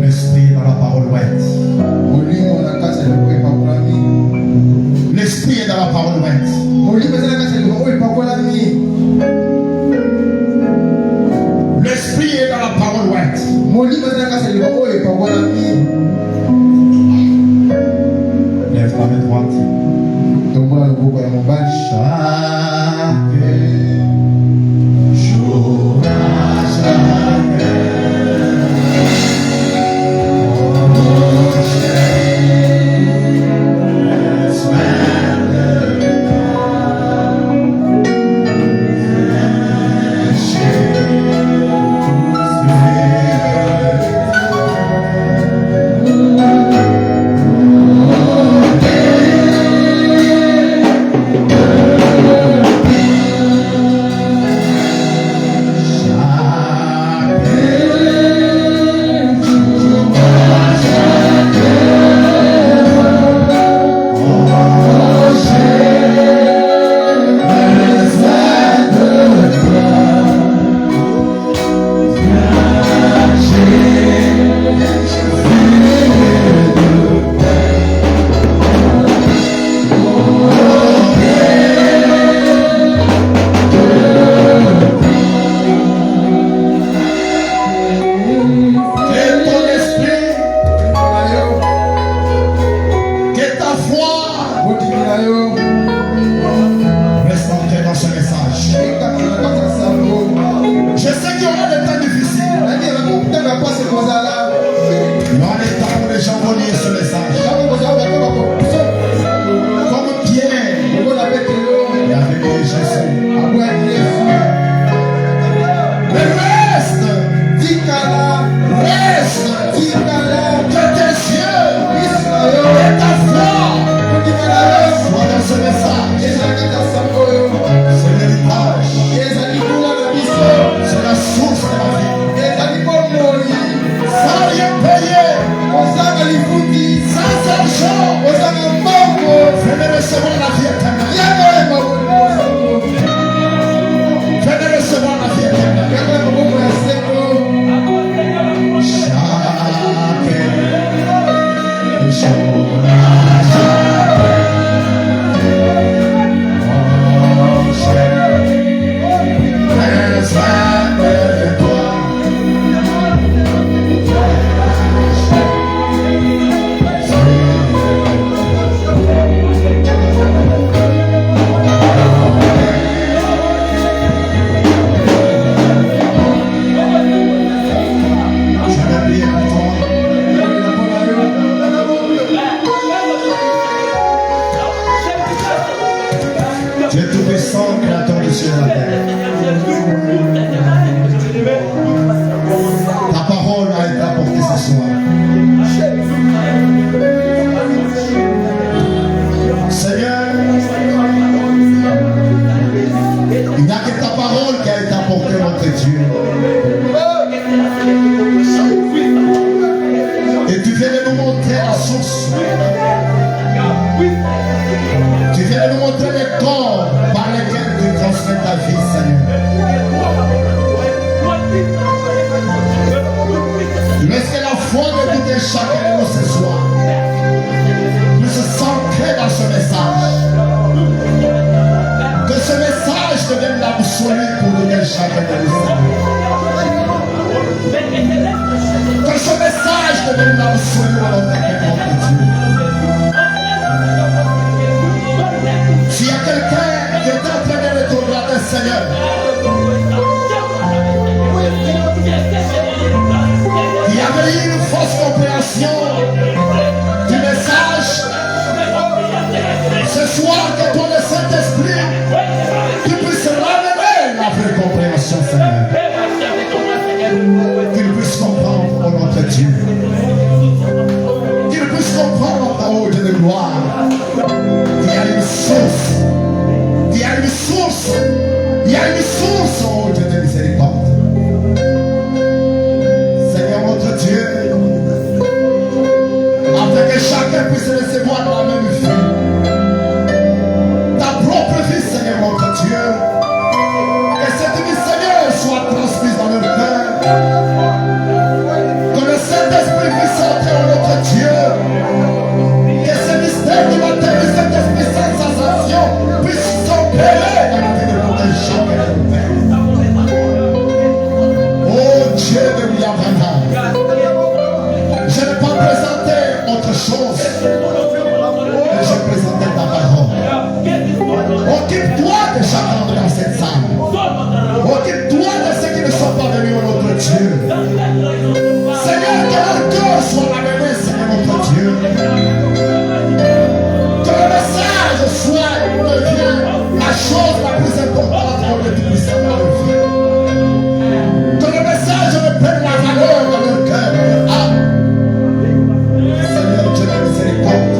L'esprit est dans la parole ouette. L'esprit est dans la parole ouette. L'esprit est dans la parole ouette. Lève ta main droite. Chaque jour à chaque Laisse que la foi de tout et chacun de nous ce soir celui pour lequel chacun de nous que ce message devienne absolu au nom de Dieu. S'il y a quelqu'un qui est en train de retourner à le Seigneur, il y avait eu une fausse compréhension du message, ce soir que ton Saint-Esprit tu puisses ramener la vraie compréhension, Seigneur. Qu'il puisse comprendre au nom de Dieu. Qu'il puisse comprendre ta haute de gloire. Il y a une source. Il y a une source. Il y a une source en haute de miséricorde. Seigneur notre Dieu, afin que chacun puisse recevoir la même vie. Ta propre vie, Seigneur notre Dieu. Que cette vie, Seigneur, soit transmise dans leur cœur. Que le Saint-Esprit puisse entrer en notre Dieu. Que ce mystère du baptême du Saint-Esprit sans sensation puisse s'opérer dans la vie de notre chacun. Oh Dieu de William Branham, je n'ai pas présenté autre chose, mais je présentais ta parole. Occupe-toi de chacun dans cette salle. Occupe-toi de ceux qui ne sont pas venus au notre Dieu. Seigneur, que leur cœur soit ramené, Seigneur notre Dieu. Que le message soit devient la chose la plus importante pour le Tout-Puissant dans leur vie. Que le message reprenne la valeur dans leur cœur, dans leur âme. Seigneur Dieu de miséricorde,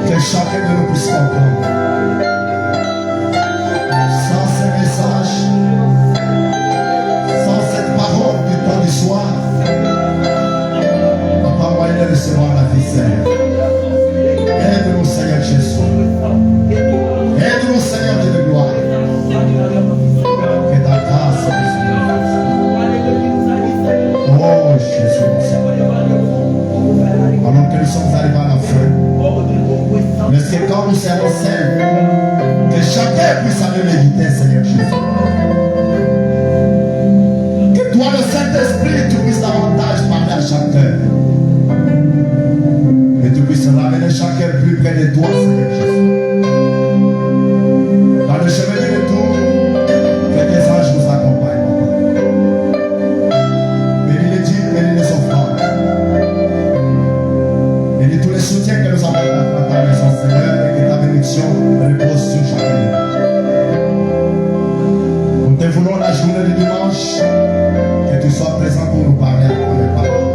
que chacun de nous puisse comprendre. Sans ce message, sans cette parole du temps du soir, on n'a pas moyen de recevoir la vie, Seigneur. Aide-nous, Seigneur Jésus. Aide-nous, Seigneur de gloire. Que ta grâce nous suive. Oh Jésus, alors que nous sommes arrivés à la fin, mais c'est quand nous serons seuls, que chacun puisse aller méditer, Seigneur Jésus. Que toi, le Saint-Esprit, tu puisses davantage parler à chacun. Et tu puisses ramener chacun plus près de toi, Seigneur Jésus. Dans le chemin de retour, que tes anges nous accompagnent. Bénis les dîmes, bénis les offrandes. Bénis tous les soutiens que nous avons dans ta maison, Seigneur, et que ta bénédiction repose sur chacun. Nous te voulons la journée du dimanche, que tu sois présent pour nous parler à travers paroles.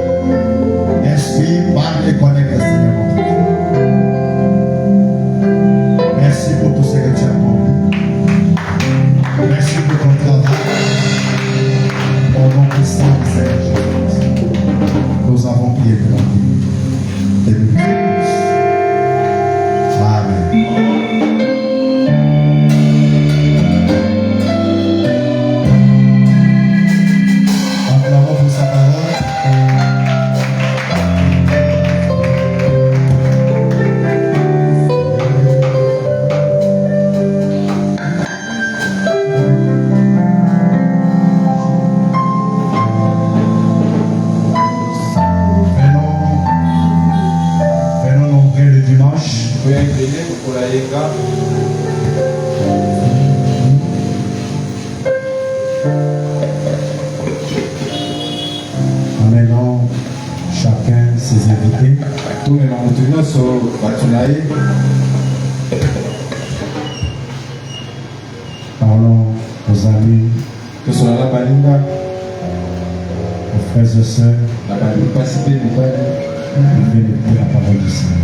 Inspire, parle et connecte, Seigneur. Merci pour tout ce que tu as accompli. Merci pour ton travail. Au nom puissant du Seigneur Jésus, nous avons prié pour nous. Et nous prions. Amen. Acclamons pour sa parole. Venons nombrer le dimanche. Amenons chacun ses invités. Parlons aux amis, aux frères et sœurs, venez écouter la parole du Seigneur.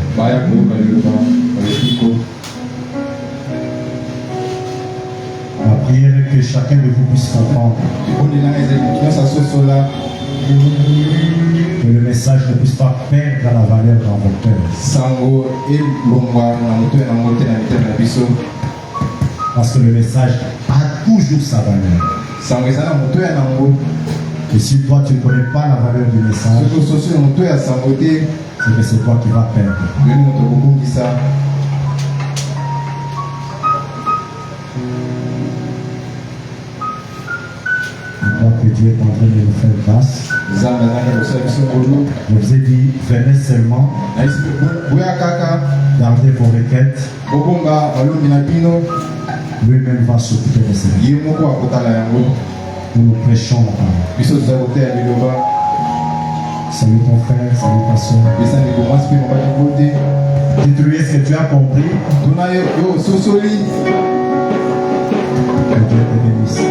Ma prière est que chacun de vous puisse comprendre que le message ne puisse pas perdre la valeur dans votre cœur. Parce que le message a toujours sa valeur. Et si toi tu ne connais pas la valeur du message, c'est que c'est toi qui vas perdre. Dieu est en train de nous faire grâce. Je vous ai dit, venez seulement, gardez vos requêtes. Lui-même va s'occuper de cela. Nous prêchons la parole. Salut ton frère, salut ta soeur. Dites-lui, est-ce que tu as compris? Que Dieu te bénisse.